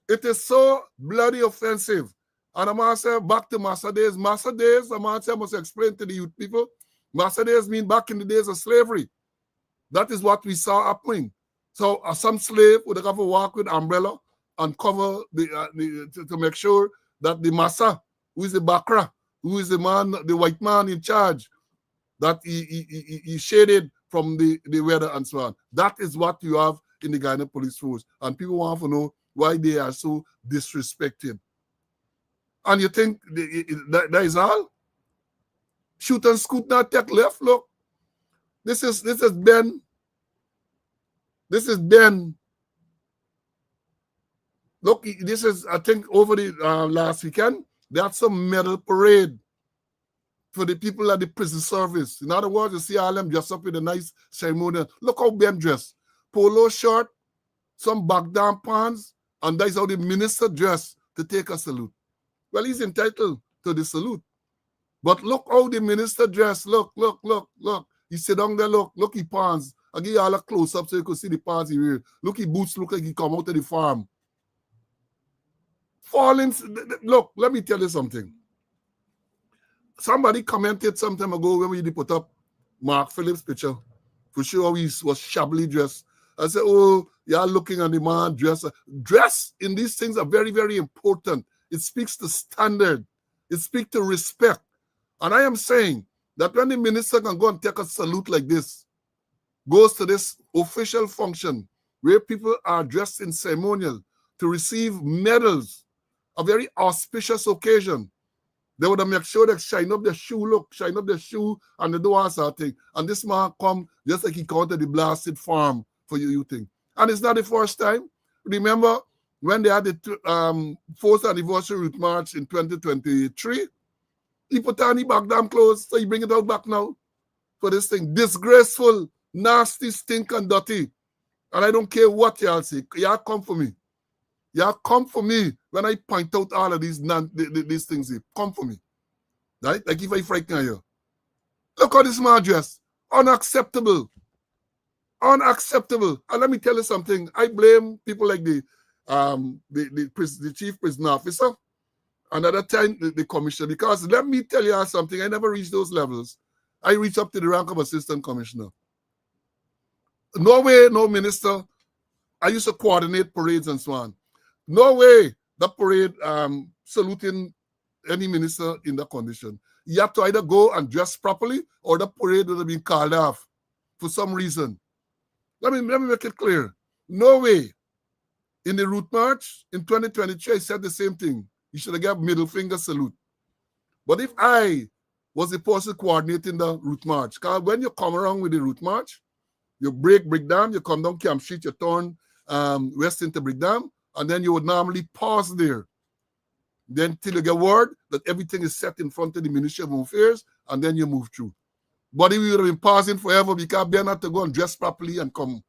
It is so bloody offensive. And I'm going to say back to Master Days. Master Days, I'm going to say, I must explain to the youth people. Master Days mean back in the days of slavery. That is what we saw happening. So some slave would have to walk with umbrella and cover to make sure that the massa, who is the Bakra, who is the man, the white man in charge, that he shaded from the weather and so on. That is what you have in the Ghana police force. And people want to know why they are so disrespected. And you think that is all? Shoot and scoot, not take left. Look, this is Ben. This is Ben. Look, this is, I think, over the last weekend, they had some medal parade for the people at the prison service. In other words, you see all them dressed up with a nice ceremonial. Look how Ben dressed. Polo shirt, some back down pants, and that's how the minister dressed to take a salute. Well, he's entitled to the salute. But look how the minister dressed. Look. He sit down there, look his pants. I'll give you all a close-up so you can see the pants he wear. Look, his boots look like he come out of the farm. Look, let me tell you something. Somebody commented some time ago when we put up Mark Phillips' picture. For sure, he was shabbily dressed. I said, oh, you're looking at the man dress. Dress in these things are very, very important. It speaks to standard. It speaks to respect. And I am saying that when the minister can go and take a salute like this, goes to this official function where people are dressed in ceremonial to receive medals, a very auspicious occasion, they would have make sure they shine up their shoe, and they do all sort of thing. And this man come just like he come to the blasted farm for you think. And it's not the first time. Remember when they had the fourth anniversary route march in 2023, he put on the back damn clothes, so he bring it out back now for this thing. Disgraceful, nasty, stink, and dirty. And I don't care what y'all say. Y'all come for me. Y'all come for me when I point out all of these things here. Come for me. Right? Like if I frighten you. Look how this man dressed. Unacceptable. Unacceptable. And let me tell you something. I blame people like the chief prison officer and at that time the commissioner, because let me tell you something. I never reached those levels. I reached up to the rank of assistant commissioner. No way, no minister. I used to coordinate parades and so on. No way that parade saluting any minister in that condition. You have to either go and dress properly or the parade would have been called off for some reason. Let me make it clear. No way. In the route march in 2023, I said the same thing. You should have given middle finger salute. But if I was the person coordinating the route march, because when you come around with the route march, you break down, you come down Camp Street, you turn west into Brickdam, and then you would normally pause there. Then till you get word that everything is set in front of the Ministry of Home Affairs, and then you move through. But if we would have been pausing forever because Ben had to go and dress properly and come.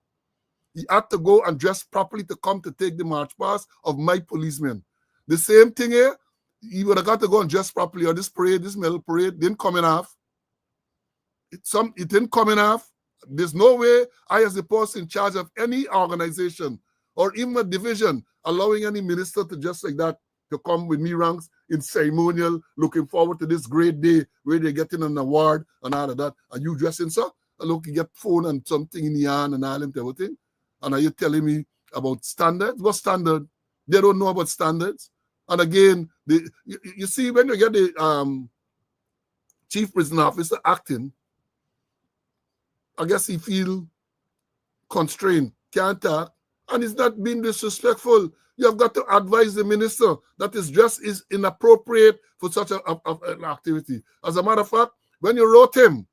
He had to go and dress properly to come to take the march past of my policemen. The same thing here, he would have got to go and dress properly, or this parade, this medal parade, didn't come in half. It didn't come in half. There's no way I, as the person in charge of any organization or even a division, allowing any minister to just like that to come with me ranks in ceremonial, looking forward to this great day where they're getting an award and all of that. Are you dressing, sir? And look, you get phone and something in the hand and all them everything. And are you telling me about standards? What standard? They don't know about standards. And again, you see, when you get the chief prison officer acting, I guess he feel constrained, can't talk, and he's not being disrespectful. You have got to advise the minister that his dress is inappropriate for such an activity. As a matter of fact, when you wrote him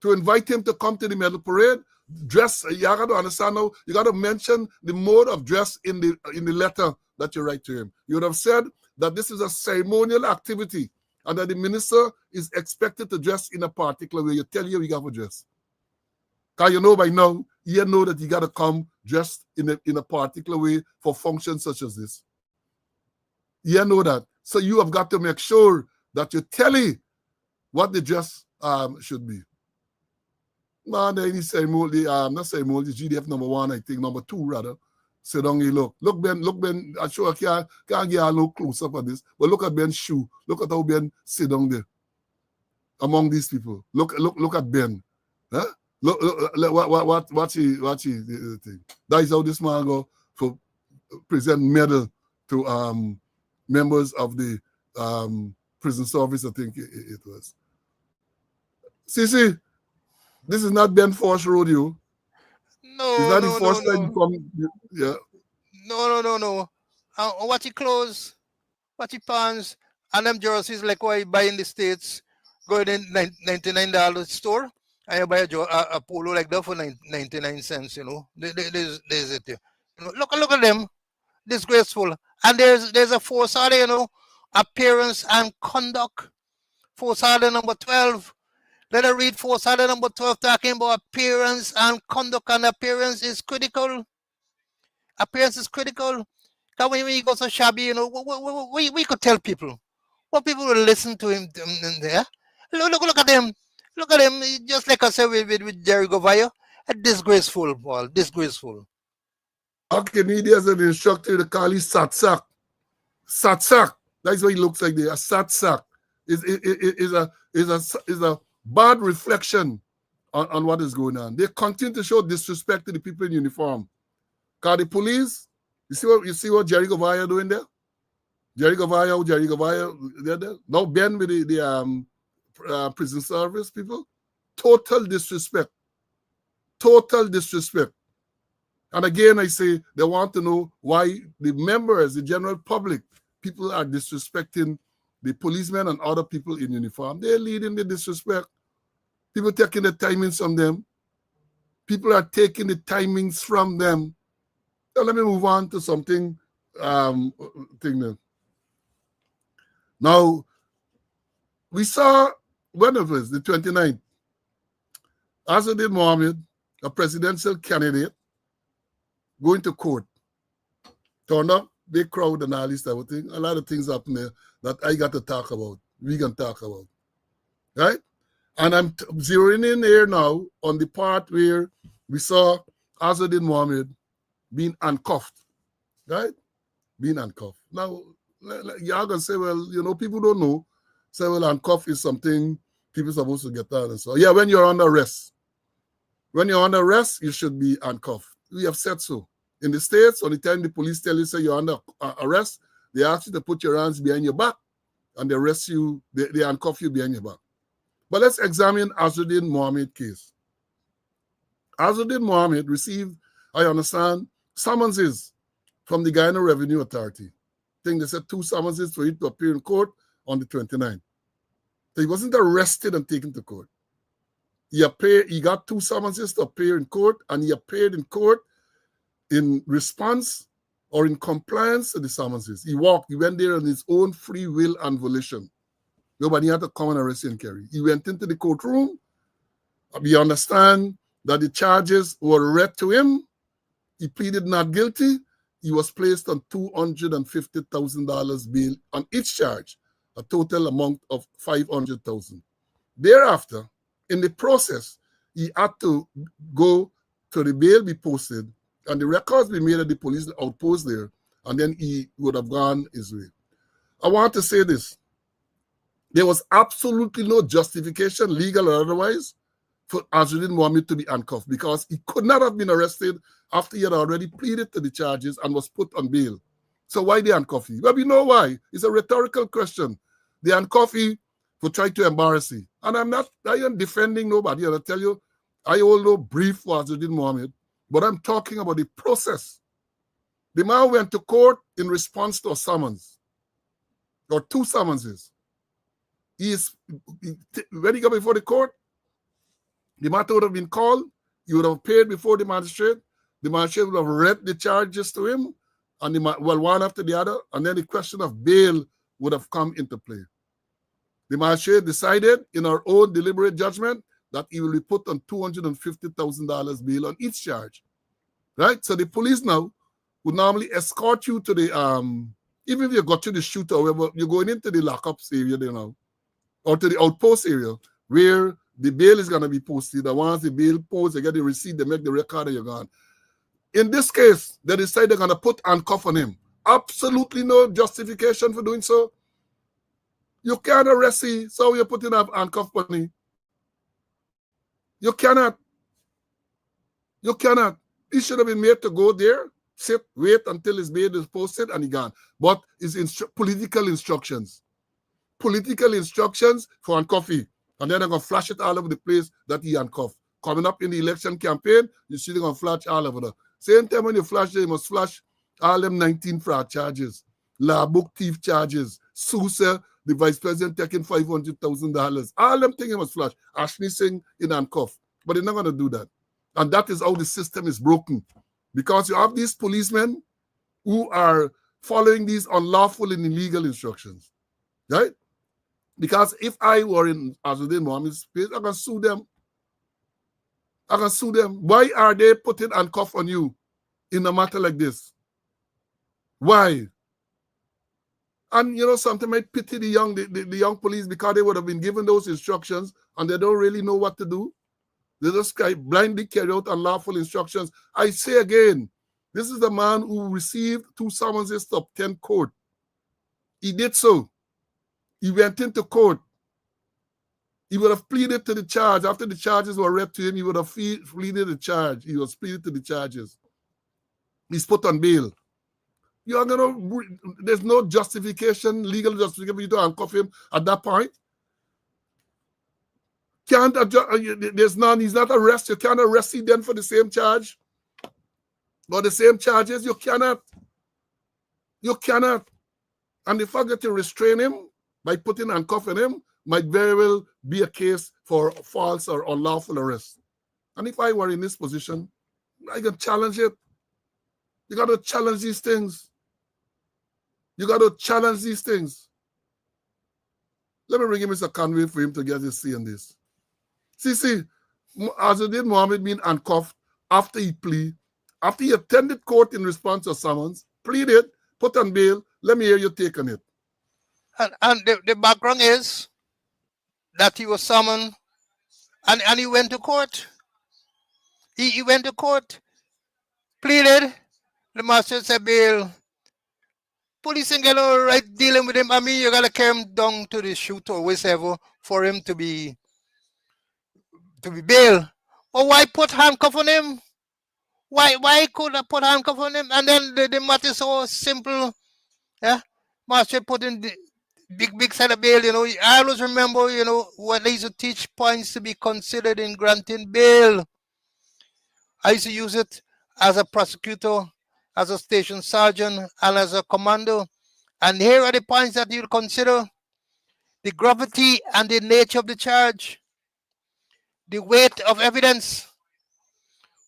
to invite him to come to the medal parade, dress, you got to understand now, you got to mention the mode of dress in the letter that you write to him. You would have said that this is a ceremonial activity and that the minister is expected to dress in a particular way. You tell you got to dress. Because you know by now, you know that you got to come dressed in a particular way for functions such as this. You know that. So you have got to make sure that you tell you what the dress should be. Man, they need ceremony, not ceremony, GDF number 1, I think, number 2 rather. Sit down here, look. Look, Ben, I'm sure I can't get a little close up on this, but look at Ben's shoe. Look at how Ben sit down there among these people. Look at Ben. Huh? Look what he thing. That is how this man go for present medal to members of the prison service, I think it was. See, this is not Ben Force Rodeo. No, it's not no, the first no, time you come. Yeah. No. What he clothes, what he pants, and them jerseys like what you buy in the States, going in $99 store, and you buy a polo like that for 99 cents, you know. There's it. You know, look at them, disgraceful. And there's a force order, you know, appearance and conduct. Force order number 12. Let us read force order number 12 talking about appearance and conduct, and appearance is critical. Appearance is critical. Because when he goes so shabby, you know, we could tell people. What people will listen to him there. Look at them. Look at them. Just like I said with Jerry Govayo. Disgraceful, Paul. Disgraceful. Archimedes as an instructor to call him Satsak. Satsak. That's what he looks like there. A Satsak is a bad reflection on what is going on. They continue to show disrespect to the people in uniform. Because the police, you see what Jerry Govayo doing there? Jerry Govayo, they're there. Now Ben with the prison service people, total disrespect. Total disrespect. And again, I say they want to know why the members, the general public, people are disrespecting the policemen and other people in uniform. They're leading the disrespect. People taking the timings from them. People are taking the timings from them. Now, let me move on to something thing there. Now, we saw, when it was, the 29th, Azadin Mohammed, a presidential candidate, going to court. Turned up, big crowd and all this type of thing. A lot of things happen there that I got to talk about. We can talk about. Right? And I'm zeroing in here now on the part where we saw Azadin Mohammed being handcuffed. Right? Being handcuffed. Now, y'all gonna say, well, you know, people don't know. Say, well, handcuff is something people are supposed to get done. And so, yeah, when you're under arrest. When you're under arrest, you should be handcuffed. We have said so. In the States, on the time the police tell you, say you're under arrest, they ask you to put your hands behind your back and they arrest you, they handcuff you behind your back. But let's examine Azadin Mohammed case. Azzuddin Mohammed received, I understand, summonses from the Guyana Revenue Authority. I think they said 2 summonses for him to appear in court on the 29th. So he wasn't arrested and taken to court. He got 2 summonses to appear in court, and he appeared in court in response or in compliance to the summonses. He went there on his own free will and volition. Nobody had to come and arrest him and carry. He went into the courtroom. We understand that the charges were read to him. He pleaded not guilty. He was placed on $250,000 bail on each charge, a total amount of $500,000. Thereafter, in the process, he had to go to the bail be posted, and the records be made at the police outpost there, and then he would have gone his way. I want to say this. There was absolutely no justification, legal or otherwise, for Azzuddin Mohammed to be handcuffed, because he could not have been arrested after he had already pleaded to the charges and was put on bail. So why they handcuff him? Well, we know why. It's a rhetorical question. They handcuff him for trying to embarrass him. And I am defending nobody. And I tell you, I hold no brief for Azzuddin Mohammed, but I'm talking about the process. The man went to court in response to a summons, or 2 summonses. When he got before the court, the matter would have been called. He would have appeared before the magistrate. The magistrate would have read the charges to him, and one after the other, and then the question of bail would have come into play. The magistrate decided in our own deliberate judgment that he will be put on $250,000 bail on each charge. Right? So the police now would normally escort you to the, even if you got to the shooter, however, you're going into the lockups area there now, or to the outpost area, where the bail is going to be posted. And once the bail posted, they get the receipt, they make the record, and you're gone. In this case, they decide they're going to put handcuff on him. Absolutely no justification for doing so. You can't arrest him, so you're putting a handcuff on him. You cannot. You cannot. He should have been made to go there, sit, wait until his bail is posted, and he gone. But it's political instructions. Political instructions for handcuffing. And then they're going to flash it all over the place that he handcuffed. Coming up in the election campaign, you see they're going to flash all over there. Same time when you flash them, you must flash all them 19 fraud charges, law book thief charges, Sousa, the vice president taking $500,000. All them things you must flash. Ashley Singh in handcuff. But they're not going to do that. And that is how the system is broken. Because you have these policemen who are following these unlawful and illegal instructions. Right? Because if I were in Azzuddin Mohammed's place, I can sue them. I can sue them. Why are they putting handcuff on you in a matter like this? Why? And you know, sometimes I pity the young police, because they would have been given those instructions and they don't really know what to do. They just blindly carry out unlawful instructions. I say again, this is the man who received 2 summonses to obtain court. He did so. He went into court. He would have pleaded to the charge. After the charges were read to him, he would have pleaded the charge. He was pleaded to the charges. He's put on bail. There's no justification, legal justification for you to handcuff him at that point. There's none. He's not arrested. You can't arrest him then for the same charge or the same charges. You cannot. You cannot. And the fact that you restrain him by putting handcuff on him might very well be a case for false or unlawful arrest. And if I were in this position, I can challenge it. You got to challenge these things. You got to challenge these things. Let me bring in Mr. Conway for him to get his say on this. See, Azzuddin Mohammed being handcuffed after he attended court in response to a summons, pleaded, put on bail. Let me hear your take on it. And the background is that he was summoned and he went to court. He went to court, pleaded. The master said, bail. Police ain't got no right dealing with him. I mean, you got to carry him down to the shoot or whatever for him to be bail. Or why put handcuff on him? Why could I put handcuff on him? And then the matter is so simple. Yeah, master put in the big set of bail. You know, I always remember, you know, what they used to teach points to be considered in granting bail. I used to use it as a prosecutor, as a station sergeant, and as a commando. And here are the points that you'll consider: the gravity and the nature of the charge, the weight of evidence,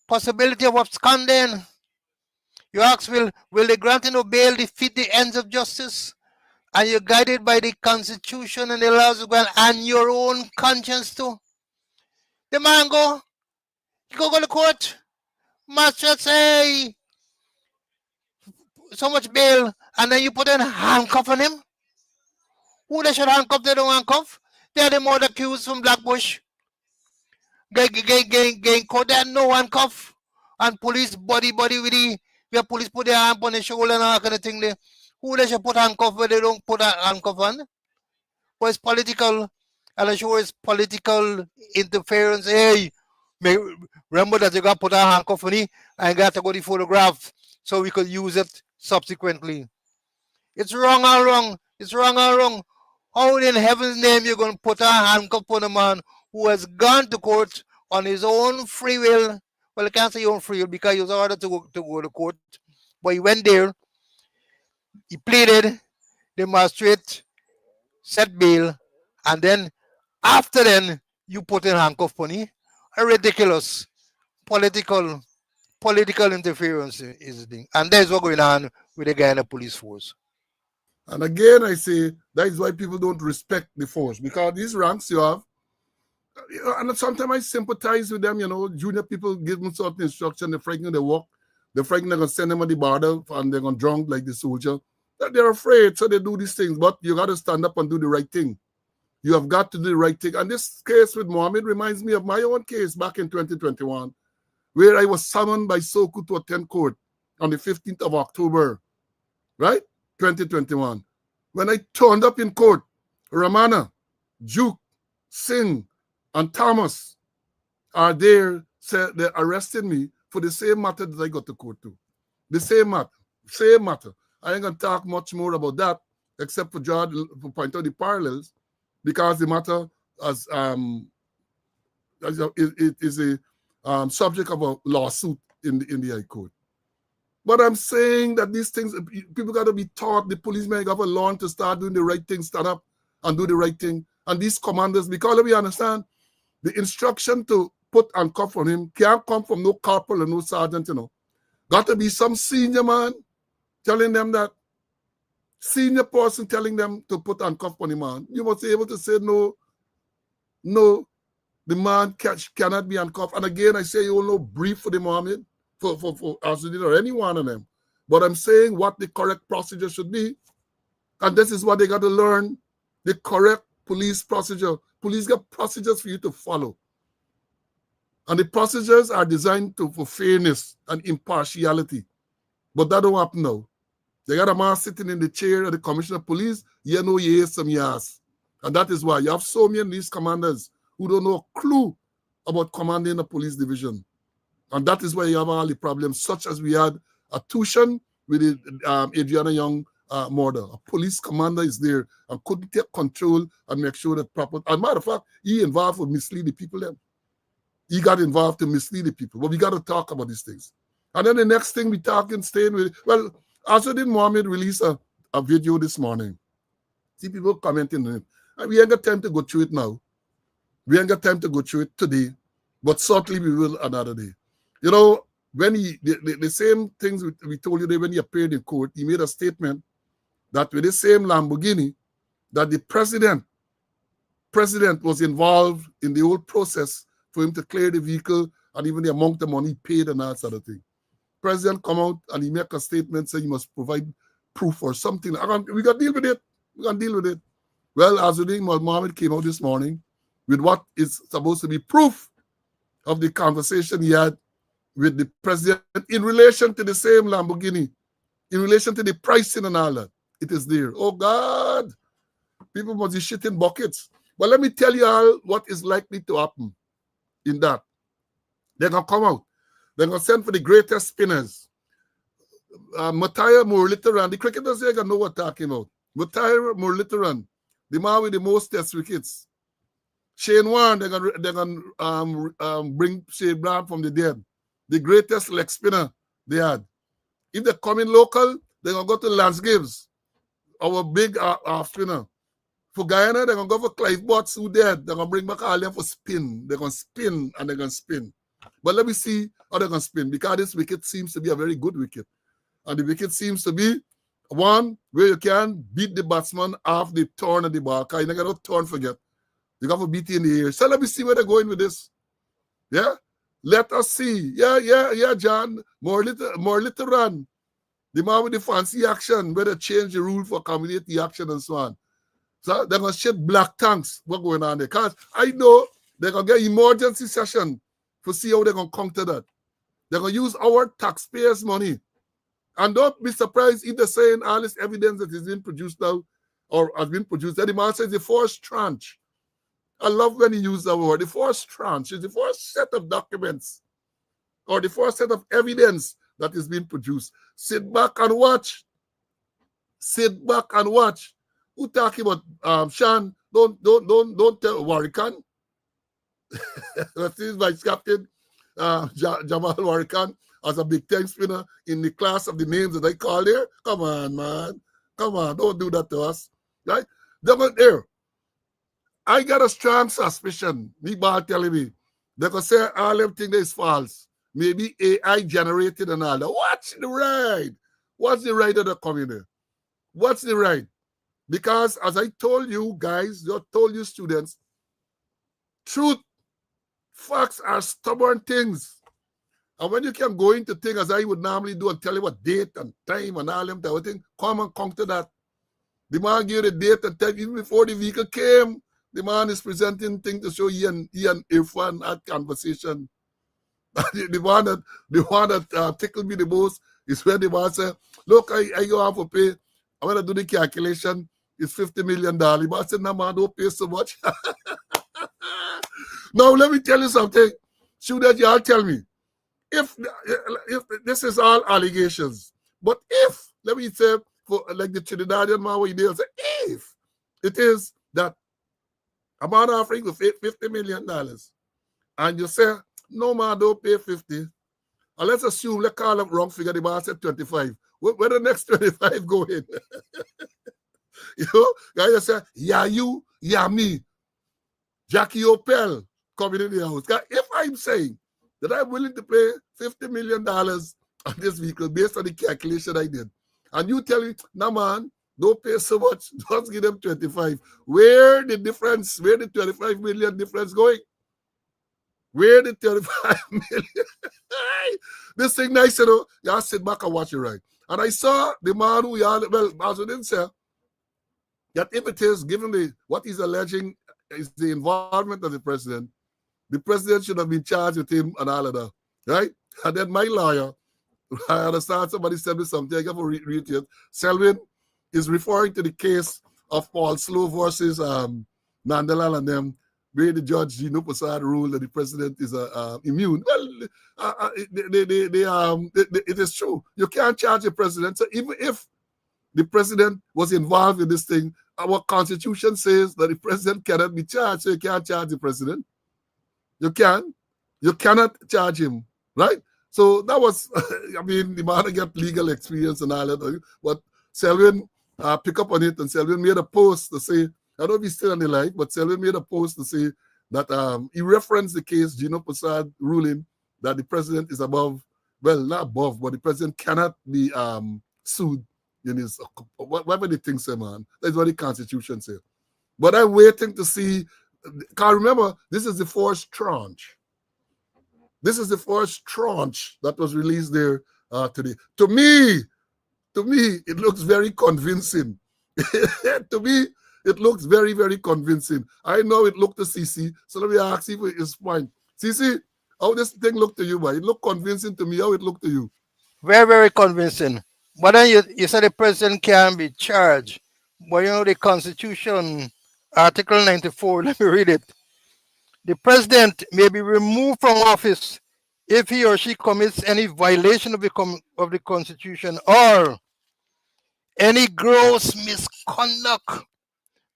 possibility of absconding. You ask, will the granting of bail defeat the ends of justice? And you're guided by the Constitution and the laws of God and your own conscience too. The man go, you go to court, magistrate say so much bail, and then you put a handcuff on him. Who they should handcuff? They don't handcuff. They're the more accused from Blackbush. Getting caught there, no handcuff. And police body with the where police put their hand on the shoulder and all kind of thing there. Who they should put handcuff where they don't put a handcuff on? But it's political, and I'm sure it's political interference. Hey, remember that you got to put a handcuff on it and got to go the photograph so we could use it subsequently. It's wrong and wrong. It's wrong and wrong. How in heaven's name you going to put a handcuff on a man who has gone to court on his own free will? Well, I can't say own free will because he was ordered to go to court. But he went there, he pleaded, the magistrate set bail, and then after then you put in handcuff on him. A ridiculous political interference is the thing. And that's what's going on with the guy in the police force. And again, I say that is why people don't respect the force, because these ranks you have, and sometimes I sympathize with them. Junior people give them certain instruction, they're frightened, they walk, they're frightened, they're going to send them on the border and they're going to drunk like the soldier. They're afraid, so they do these things. But you got to stand up and do the right thing. You have got to do the right thing. And this case with Mohammed reminds me of my own case back in 2021, where I was summoned by Soku to attend court on the 15th of October, right? 2021. When I turned up in court, Ramana, Juke, Singh, and Thomas are there. Said they arrested me for the same matter that I got to court to. The same matter. I ain't gonna talk much more about that, except for George to point out the parallels, because the matter it is a subject of a lawsuit in the High Court. But I'm saying that these things, people got to be taught. The policemen got to learn to start doing the right thing, stand up and do the right thing. And these commanders, because we understand, the instruction to put handcuff on him can't come from no corporal or no sergeant, Got to be some senior man telling them that, senior person telling them to put handcuff on the man. You must be able to say no, the man cannot be handcuffed. And again, I say you will no brief for the Mohammed, for Azudin or any one of them. But I'm saying what the correct procedure should be. And this is what they got to learn, the correct police procedure. Police got procedures for you to follow. And the procedures are designed for fairness and impartiality. But that don't happen now. They got a man sitting in the chair of the commissioner of police, you know you hear some yes. And that is why you have so many of these commanders who don't know a clue about commanding a police division. And that is why you have all the problems, such as we had a tuition with the Adriana Young murder. A police commander is there and couldn't take control and make sure that proper. As a matter of fact, he involved to mislead the people then. He got involved to mislead the people. But we got to talk about these things. And then the next thing we talking, staying with, well, Azudin Mohammed released a video this morning. See people commenting on it. And we ain't got time to go through it now. We ain't got time to go through it today. But certainly we will another day. When the same things we told you there when he appeared in court, he made a statement that with the same Lamborghini, that the president was involved in the whole process for him to clear the vehicle and even the amount of money paid and that sort of thing. President come out and he make a statement saying he must provide proof or something. We got to deal with it. Well, Azudin Mohammed came out this morning with what is supposed to be proof of the conversation he had with the president in relation to the same Lamborghini, in relation to the pricing and all that. It is there. Oh, God. People must be shitting buckets. But let me tell you all what is likely to happen in that. They're going to come out. They're going to send for the greatest spinners. Mattia Murlitaran, the cricketers here going to know what I'm talking about. Mattia Murlitaran, the man with the most test wickets. Shane Warne, they're going to bring Shane Brown from the dead. the greatest leg spinner they had. If they come in local, they're going to go to Lance Gibbs, our big spinner. For Guyana, they're going to go for Clive Butts, who dead. They're going to bring back all them for spin. They're going to spin and they're going to spin. But let me see how they're going to spin, because this wicket seems to be a very good wicket. And the wicket seems to be one where you can beat the batsman off the turn of the ball. Because you never got to turn forget. You got to beat it in the air. So let me see where they're going with this. Yeah? Let us see. Yeah, John. More little run. The man with the fancy action, where they change the rule for accommodate the action and so on. So they're going to shed black tanks. What's going on there? Because I know they're going to get emergency session to see how they're going to counter that. They're going to use our taxpayers' money. And don't be surprised if they're saying all this evidence that is being produced now or has been produced. That the man says the first tranche. I love when he used that word. The first tranche is the first set of documents or the first set of evidence that is being produced. Sit back and watch. Sit back and watch. Who talking about Sean? Don't tell Warrican. That is Vice Captain Jamal Warrican as a big time spinner in the class of the names that I call there. Come on, man. Come on, don't do that to us. Right? They're not there. I got a strong suspicion, me ball telling me, they're going to say all everything that is false. Maybe AI generated and all that. What's the right? What's the right of the community? What's the right? Because as I told you guys, I told you students, truth, facts are stubborn things. And when you can go into things as I would normally do and tell you what date and time and all them type of thing, come and counter that. The man gave you the date and time even before the vehicle came. The man is presenting things to show he and Irfan had conversation. the one that tickled me the most is when the man said, look, I go have to pay. I want to do the calculation. It's $50 million. The man said, no, man, don't pay so much. Now, let me tell you something. Should y'all tell me, if this is all allegations, but if, let me say, for like the Trinidadian man, what he did, say, if it is that a man offering with $50 million, and you say, no, man, don't pay 50. And let's assume, let's call them wrong figure, the man said 25. Where the next 25 go in? You know, guys say, yeah, you, yeah, me. Jackie Opel coming in the house. If I'm saying that I'm willing to pay $50 million on this vehicle based on the calculation I did, and you tell me, no, man, don't pay so much, just give them 25. Where the 25 million difference going? Where the 35 million? This thing nice, you know. Y'all sit back and watch it right. And I saw the man who as we didn't say, that if it is, given what he's alleging is the involvement of the president should have been charged with him and all of that, right? And then my lawyer, I understand somebody said me something, I got to read it. Selwyn is referring to the case of Paul Slow versus Nandalal and them, where the judge, Gino Prasad, ruled that the president is immune. Well, it is true. You can't charge the president. So even if the president was involved in this thing, our constitution says that the president cannot be charged, so you can't charge the president. You cannot charge him, right? So that was, I mean, the man get legal experience and all that. But Selwyn pick up on it, and Selwyn made a post to say, I don't know if he's still on the live, but Selwyn made a post to say that he referenced the case, Gino Prasad ruling that the president is above, well, not above, but the president cannot be sued in his, whatever the thing say, man. That's what the Constitution says. But I'm waiting to see, because remember, this is the first tranche. This is the first tranche that was released there today. To me, it looks very convincing. To me, it looks very, very convincing. I know it looked to CC, so let me ask you if it's fine. CC, how this thing look to you, boy? It looked convincing to me. How it looked to you? Very, very convincing. But then you said the president can be charged. But you know the Constitution, Article 94, let me read it. The president may be removed from office if he or she commits any violation of the Constitution or any gross misconduct.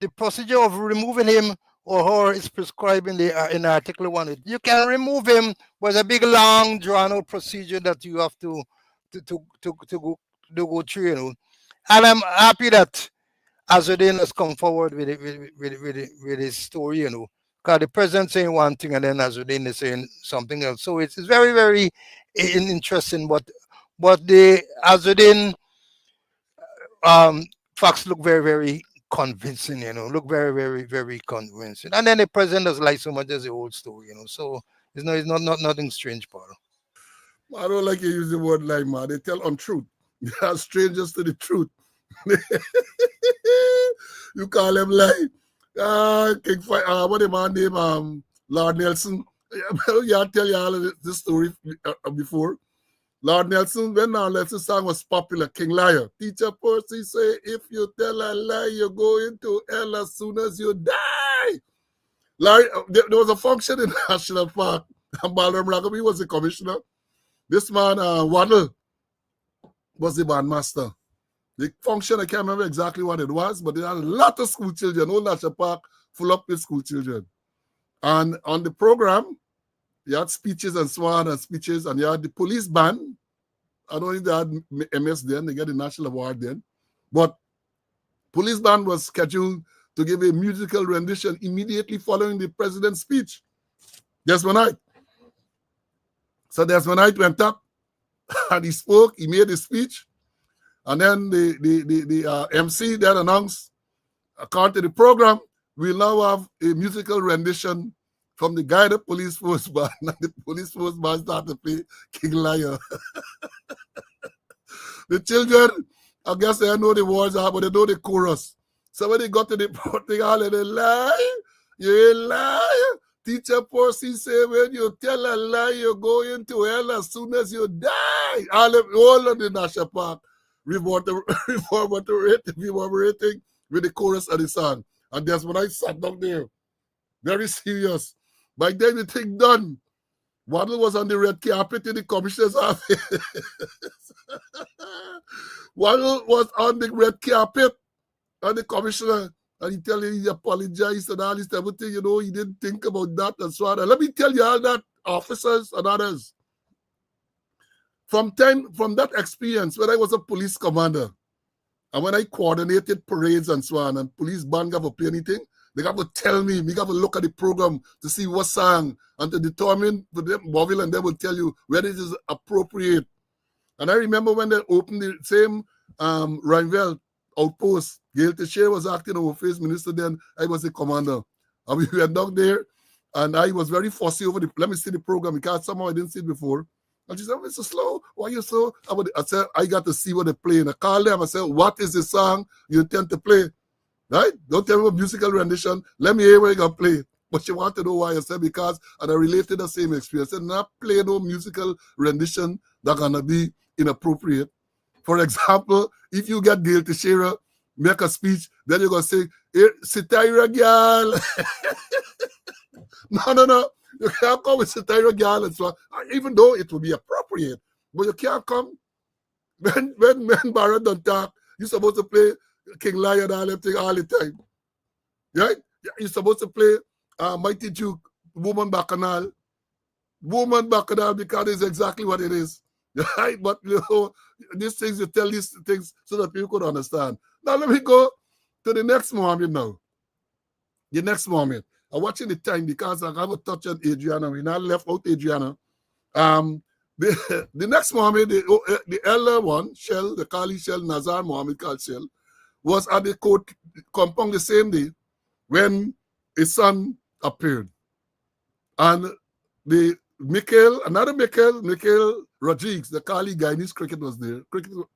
The procedure of removing him or is prescribed in Article 1. You can remove him, but it's a big, long, drawn-out procedure that you have to go through, And I'm happy that Azudin has come forward with his story, because the president saying one thing and then Azudin is saying something else. So it's very, very interesting. But the Azudin facts look very, very convincing, look very, very, very convincing. And then the president doesn't like so much as the old story, So it's not nothing strange, Paul. I don't like you use the word lie, man. They tell untruth. They are strangers to the truth. You call them lie. What the man name? Lord Nelson. Yeah, I tell you all of this story before. Lord Nelson, when Lord Nelson's song was popular, King Liar. Teacher Percy say, if you tell a lie, you go into hell as soon as you die. Larry, there was a function in National Park, and Balaram Raghavi was the commissioner. This man, Waddle, was the bandmaster. The function, I can't remember exactly what it was, but they had a lot of school children. Old National Park full up with school children. And on the program, you had speeches and so on, and speeches, and you had the police band. I don't think they had MS then, they get the national award then. But police band was scheduled to give a musical rendition immediately following the president's speech. Desmond Knight. So Desmond Knight went up and he spoke, he made his speech, and then the MC then announced, according to the program, we'll now have a musical rendition from the guided police force band, and the police force band started to play King Liar. The children, I guess they know the words, but they know the chorus. So when they got to the thing, all of them lie, you lie. Teacher Percy say, when you tell a lie, you go into hell as soon as you die. All of the National Park reverberating with the chorus of the song. And that's when I sat down there, very serious. By then the thing done. Waddle was on the red carpet in the commissioner's office. Waddle was on the red carpet and the commissioner, and he tell you he apologized and all this everything, he didn't think about that and so on. And let me tell you all that, officers and others, from that experience when I was a police commander, and when I coordinated parades and so on, and police band got to play anything, they got to tell me, we got to look at the program to see what song, and to determine for them, Boville, and they will tell you whether it is appropriate. And I remember when they opened the same Rhineville outpost, Gail Teixeira was acting over face minister then, I was the commander. And we went down there, and I was very fussy over let me see the program, because somehow I didn't see it before. And she said, Mr. Slow, why are you so? I said, I got to see what they're playing. I called them, I said, what is the song you intend to play? Right? Don't tell me about musical rendition. Let me hear where you're going to play. But she wanted to know why. I said, because, and I related the same experience. I said, not play no musical rendition that's going to be inappropriate. For example, if you get Gail Teixeira, make a speech, then you're going to say, hey, Sitaira girl. No. You can't come with Sitaira girl and so on, even though it will be appropriate. But you can't come when Barrett don't talk. You're supposed to play King Lion and all that thing all the time. Right? You're supposed to play Mighty Duke, Woman Bacchanal. Woman Bacchanal, because it's exactly what it is. Right? But these things, you tell these things so that people could understand. Now let me go to the next moment now. The next moment. I'm watching the time because I have a touch on Adriana. We now left out Adriana. The next Mohammed, the elder one, Shell, the Kali Shell, Nazar Mohammed called Shell, was at the court compound the same day when his son appeared. And the another Mikhail Rodriguez, the Kali Guyanese cricket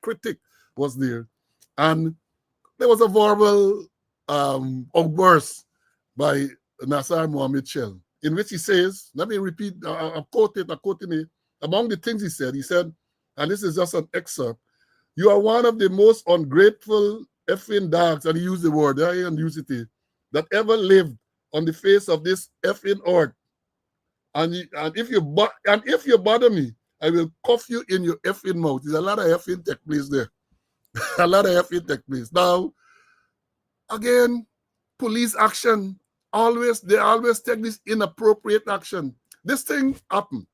critic was there. And there was a verbal outburst by Nasar Mohammed Shell, in which he says, let me repeat, I'm quoting it. Among the things he said, and this is just an excerpt, you are one of the most ungrateful effing dogs, and he used the word, I didn't use it here, that ever lived on the face of this effing earth. And if you bother me, I will cuff you in your effing mouth. There's a lot of effing take place there. A lot of effing take place. Now, again, police action they always take this inappropriate action. This thing happened.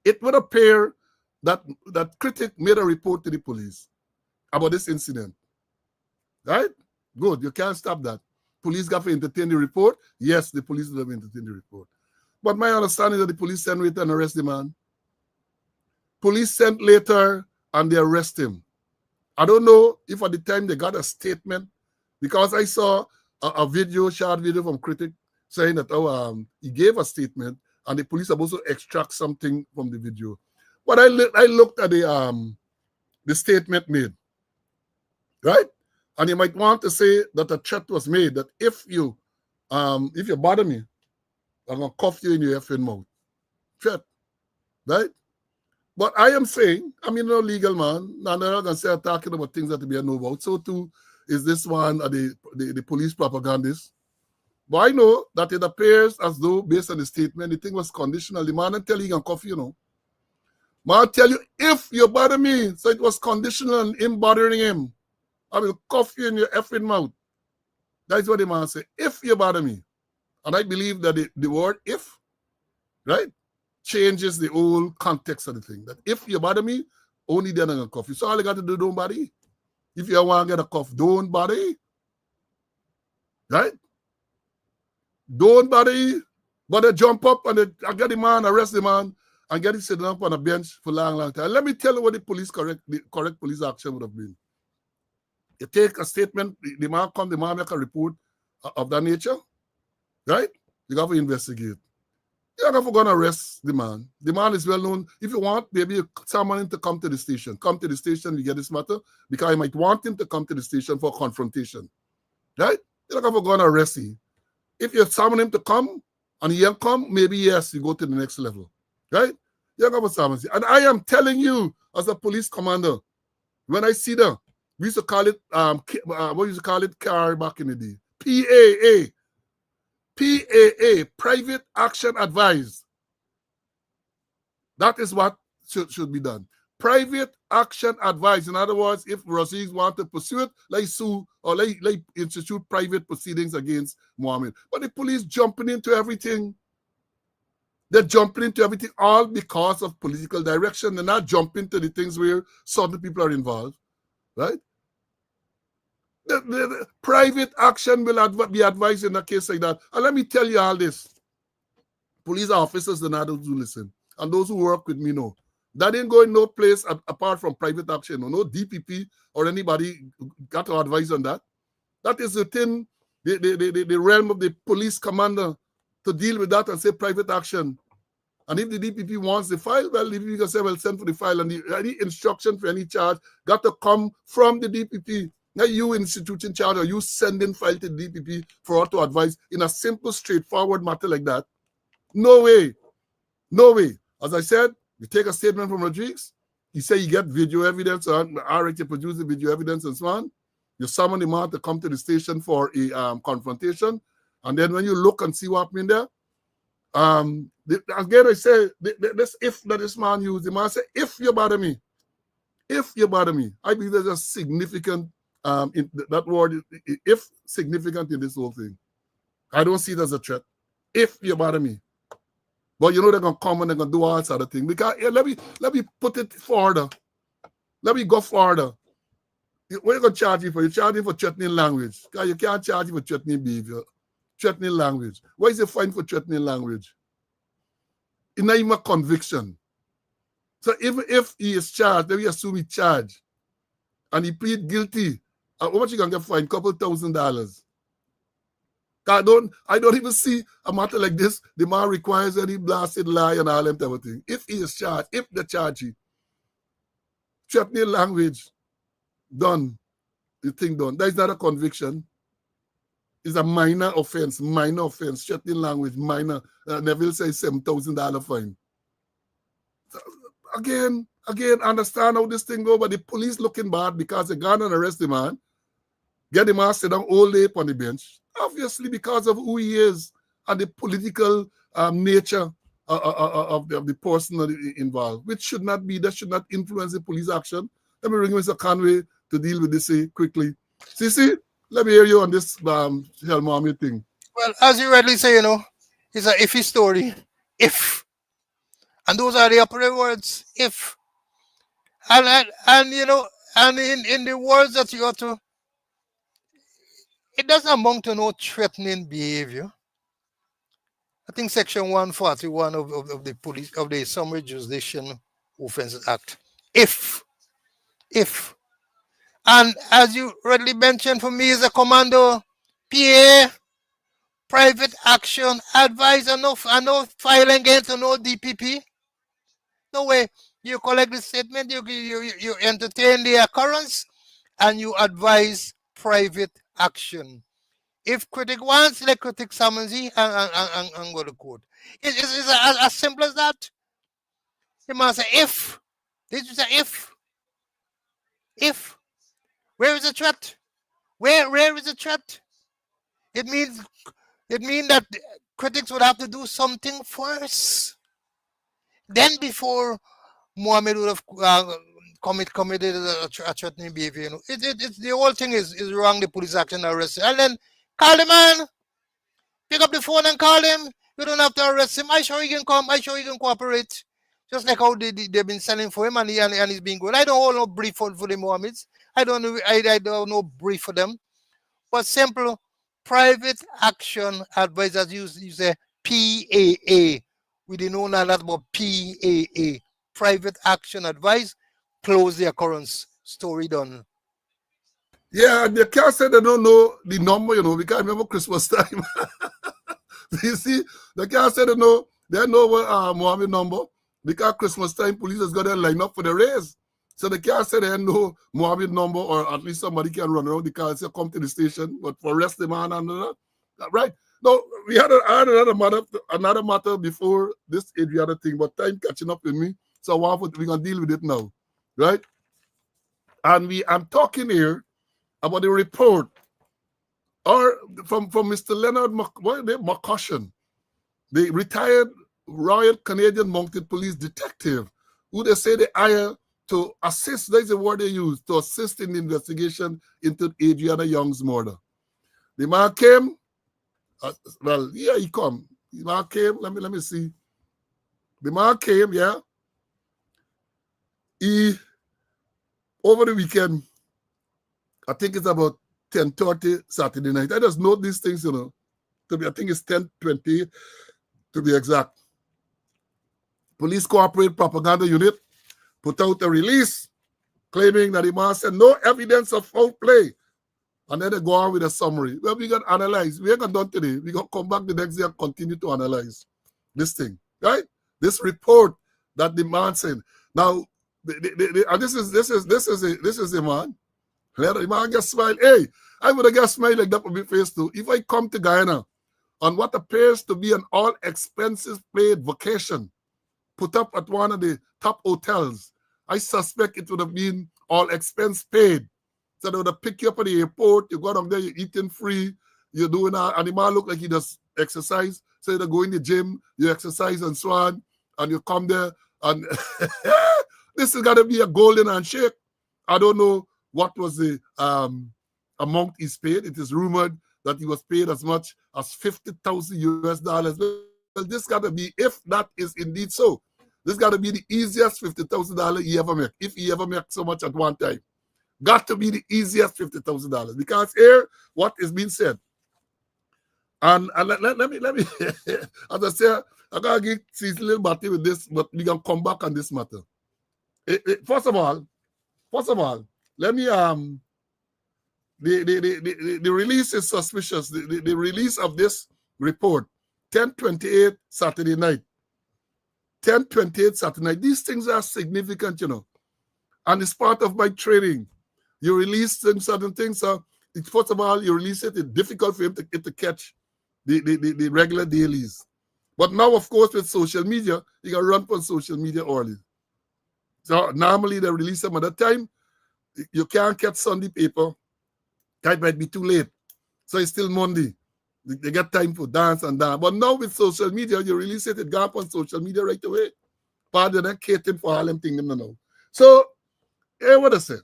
It would appear that critic made a report to the police about this incident. Right? Good. You can't stop that. Police got to entertain the report. Yes, the police would have entertained the report. But my understanding is that the police sent later and arrest the man. Police sent later and they arrest him. I don't know if at the time they got a statement, because I saw a short video from critic saying that he gave a statement and the police are supposed to extract something from the video. But I looked at the statement made, right? And you might want to say that a threat was made that if you bother me, I'm gonna cuff you in your effing mouth. Threat, right? But I am saying, I'm no legal man. Now I'm not gonna say I'm talking about things that we know about. So too is this one the police propagandist. But I know that it appears as though, based on the statement, the thing was conditional. The man didn't tell you he can cuff you, Man tell you if you bother me. So it was conditional on him bothering him. I will cuff you in your effing mouth. That's what the man said. If you bother me. And I believe that the word if, right, changes the whole context of the thing. That if you bother me, only then I'm going to cuff you. So all you got to do, don't bother you. If you want to get a cuff, don't bother you. Right? Don't bother you. But they jump up and I get the man, arrest the man, and get him sitting up on a bench for a long, long time. Let me tell you what the correct police action would have been. You take a statement, the man make a report of that nature, right? You got to investigate. You're not going to arrest the man. The man is well known. If you want, maybe someone to come to the station. Come to the station, you get this matter, because you might want him to come to the station for confrontation, right? You're not going to arrest him. If you summon him to come and he ain't come, maybe yes, you go to the next level, right? You're going to summon him. And I am telling you, as a police commander, when I see them, we used to call it, what used to call it car back in the day? PAA, Private Action Advised. That is what should be done. Private Action Advised. In other words, if Rosie's want to pursue it, like sue or like institute private proceedings against Mohammed. But the police jumping into everything. They're jumping into everything all because of political direction. They're not jumping to the things where certain people are involved, right? The private action will be advised in a case like that. And let me tell you all this. Police officers and others who listen, and those who work with me know, that ain't going no place apart from private action. No DPP or anybody got to advise on that. That is within the realm of the police commander to deal with that and say private action. And if the DPP wants the file, well, if you can say, well, send for the file, and any instruction for any charge got to come from the DPP. Not you instituting charge or you sending file to the DPP for her to advise in a simple, straightforward matter like that. No way. No way. As I said, you take a statement from Rodriguez. He said you get video evidence, or you produce the video evidence and so on. You summon the man to come to the station for a confrontation. And then when you look and see what happened there, again, I say, this if that this man used, the man said, if you bother me, I believe there's a significant, in that word, if significant in this whole thing. I don't see it as a threat. If you bother me. But you know they're going to come and they're going to do all sort of things. Because let me put it further. Let me go further. What are you going to charge you for? You charge him for threatening language. Because you can't charge him for threatening behavior. Threatening language. What is the fine for threatening language? It's not even a conviction. So even if he is charged, then we assume he's charged, and he plead guilty, how much you going to get fined? Couple $1,000. I don't even see a matter like this. The man requires any blasted lie and all them type of thing. If he is charged, if they charge you, threatening language, done. The thing done. That is not a conviction. It's a minor offense. Threatening language, minor. Neville says $7,000 fine. So, again, understand how this thing go, but the police looking bad because they gone and arrest the man, get the man sit down all day on the bench, obviously because of who he is and the political nature of the person involved, which should not be, that should not influence the police action. Let me bring Mr. Conway to deal with this quickly. See, let me hear you on this Mohammed thing. Well, as you rightly say, it's a iffy story. If. And those are the operative words. If. And and in the words that you ought to, it doesn't amount to no threatening behavior. I think section 141 of the police of the Summary Jurisdiction Offences Act. If. And as you rightly mentioned, for me as a commando, PA, private action, advise and no filing against no DPP. No way. You collect the statement, you entertain the occurrence, and you advise private action. If critic wants, let critic summons and go to court. It's as simple as that. You must say if. This is a if. If. Where is the threat? Where is the threat? It means that critics would have to do something first. Then before Mohammed would have committed a threatening behavior. It's the whole thing is wrong. The police action arrest him. And then call the man. Pick up the phone and call him. You don't have to arrest him. I sure he can come. I sure he can cooperate. Just like how they've been selling for him and he's being good. I don't hold no brief for the Mohammeds. I don't know brief for them. But simple private action advisors use a PAA. We didn't know that about PAA. Private action advice. Close the occurrence. Story done. Yeah, and they can't say they don't know the number, because I remember Christmas time. You see, they can't say they know what Mohammed number, because Christmas time police has got their line up for the race. So they can't say they know Mohammed number, or at least somebody can run around the car and say, come to the station, but for arrest the man and that. Right? No, we had another matter before this Adriana thing, but time catching up with me. So we're going to deal with it now. Right? And I'm talking here about the report from Mr. Leonard McCushion, the retired Royal Canadian Mounted Police detective, who they say they hire to assist, that's the word they use, to assist in the investigation into Adriana Young's murder. The man came, he come. The man came, let me see. The man came, he, over the weekend, I think it's about 10:30 Saturday night. I just note these things, I think it's 10:20 to be exact. Police Corporate Propaganda Unit put out a release claiming that the man said no evidence of foul play. And then they go on with a summary. Well, we got to analyze. We ain't got done today. We got to come back the next day and continue to analyze this thing, right? This report that the man said. Now, and this is the man. The man just smile. Hey, I would have just smiled like that on my face too. If I come to Guyana on what appears to be an all expenses paid vacation put up at one of the top hotels, I suspect it would have been all expense paid. So they would have picked you up at the airport, you go down there, you're eating free, you're doing and the man look like he does exercise. So you go in the gym, you exercise and so on, and you come there and this is gotta be a golden handshake. I don't know what was the amount he's paid. It is rumored that he was paid as much as $50,000 US. Well, this got to be, if that is indeed so, this got to be the easiest $50,000 he ever make, if he ever make so much at one time. Got to be the easiest $50,000, because here, what is being said. And let me as I say, I got to get a little batty with this, but we can come back on this matter. First of all, let me the release is suspicious. The release of this report, 10:28 Saturday night. 10:28 Saturday night. These things are significant, and it's part of my training. You release certain things. First of all, you release it. It's difficult for him to catch the regular dailies. But now, of course, with social media, you can run on social media early. So normally they release them at that time. You can't catch Sunday paper. That might be too late. So it's still Monday. They get time for dance and dance. But now with social media, you release it, it goes up on social media right away. Part of that catering for Harlem thing now. So, what I say?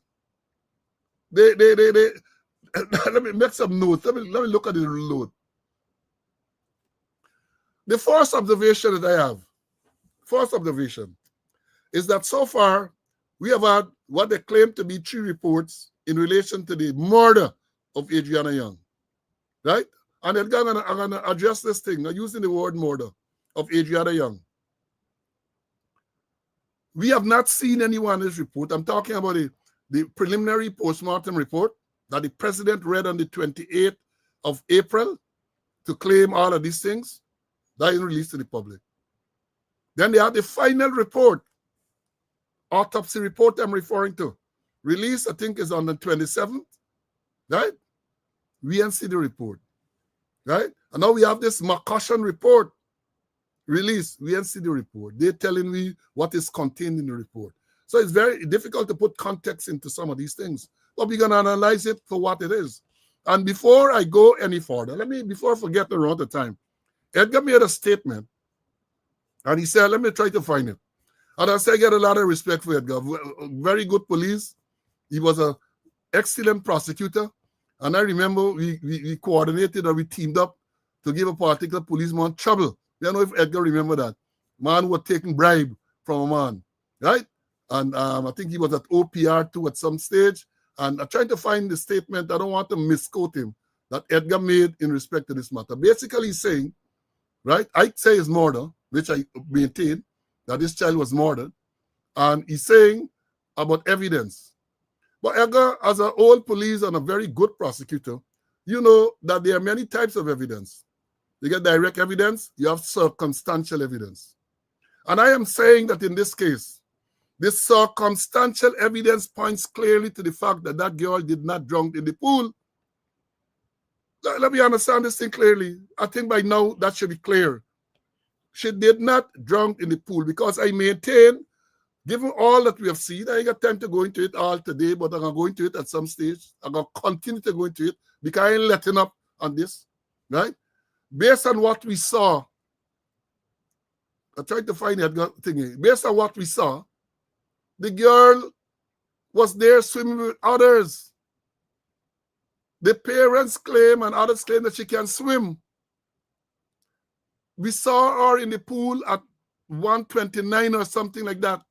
They let me make some notes. Let me look at the note. The first observation that I have, is that so far we have had what they claim to be 3 reports in relation to the murder of Adriana Young, right? And I'm going to address this thing, using the word murder of Adriana Young. We have not seen anyone in this report. I'm talking about the preliminary postmortem report that the president read on the 28th of April to claim all of these things. That is released to the public. Then they have the final report, autopsy report I'm referring to. Release, I think, is on the 27th, right? We didn't see the report, right? And now we have this McCushion report release. We didn't see the report. They're telling me what is contained in the report. So it's very difficult to put context into some of these things. But we're going to analyze it for what it is. And before I go any further, before I forget to run out of time, Edgar made a statement, and he said, let me try to find it. And I say I get a lot of respect for Edgar. Very good police. He was an excellent prosecutor. And I remember we coordinated or we teamed up to give a particular policeman trouble. I don't know if Edgar remember that. Man was taking bribe from a man, right? And I think he was at OPR too at some stage. And I'm trying to find the statement. I don't want to misquote him that Edgar made in respect to this matter. Basically, he's saying, right, I say it's murder, which I maintain, that this child was murdered. And he's saying about evidence. But Edgar, as an old police and a very good prosecutor, you know that there are many types of evidence. You get direct evidence, you have circumstantial evidence. And I am saying that in this case, this circumstantial evidence points clearly to the fact that that girl did not drown in the pool. Let me understand this thing clearly. I think by now that should be clear. She did not drown in the pool because I maintain, given all that we have seen, I ain't got time to go into it all today, but I'm going to go into it at some stage. I'm going to continue to go into it because I ain't letting up on this, right? Based on what we saw, I tried to find that thing. Based on what we saw, the girl was there swimming with others. The parents claim and others claim that she can swim. We saw her in the pool at 1:29 or something like that,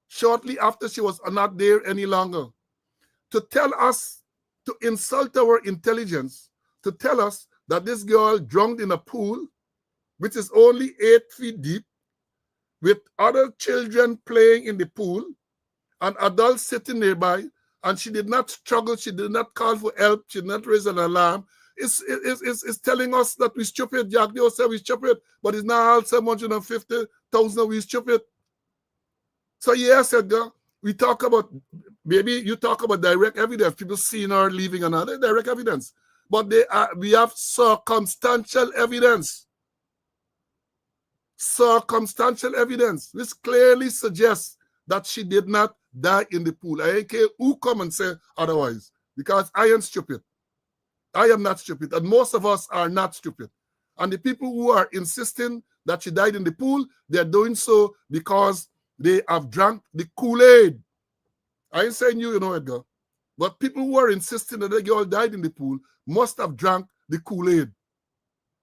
shortly after she was not there any longer. To tell us, to insult our intelligence, to tell us that this girl drowned in a pool, which is only 8 feet deep, with other children playing in the pool, and adults sitting nearby, and she did not struggle, she did not call for help, she did not raise an alarm. It's telling us that we're stupid. Jack, they all say we're stupid, but it's not all 750,000 we stupid. So yes, Edgar, we talk about, maybe you talk about direct evidence, people seeing her leaving another direct evidence. But we have circumstantial evidence. Circumstantial evidence, which clearly suggests that she did not die in the pool. I don't care who come and say otherwise, because I am stupid. I am not stupid, and most of us are not stupid. And the people who are insisting that she died in the pool, they're doing so because they have drank the Kool-Aid. I ain't saying you know, Edgar, but people who are insisting that the girl died in the pool must have drank the Kool-Aid.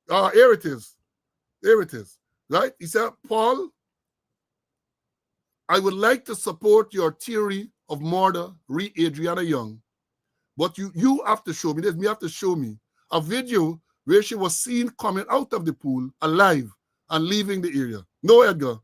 Here it is. Here it is. Right? He said, Paul, I would like to support your theory of murder, re Adriana Young, but you have to show me, you have to show me a video where she was seen coming out of the pool alive and leaving the area. No, Edgar.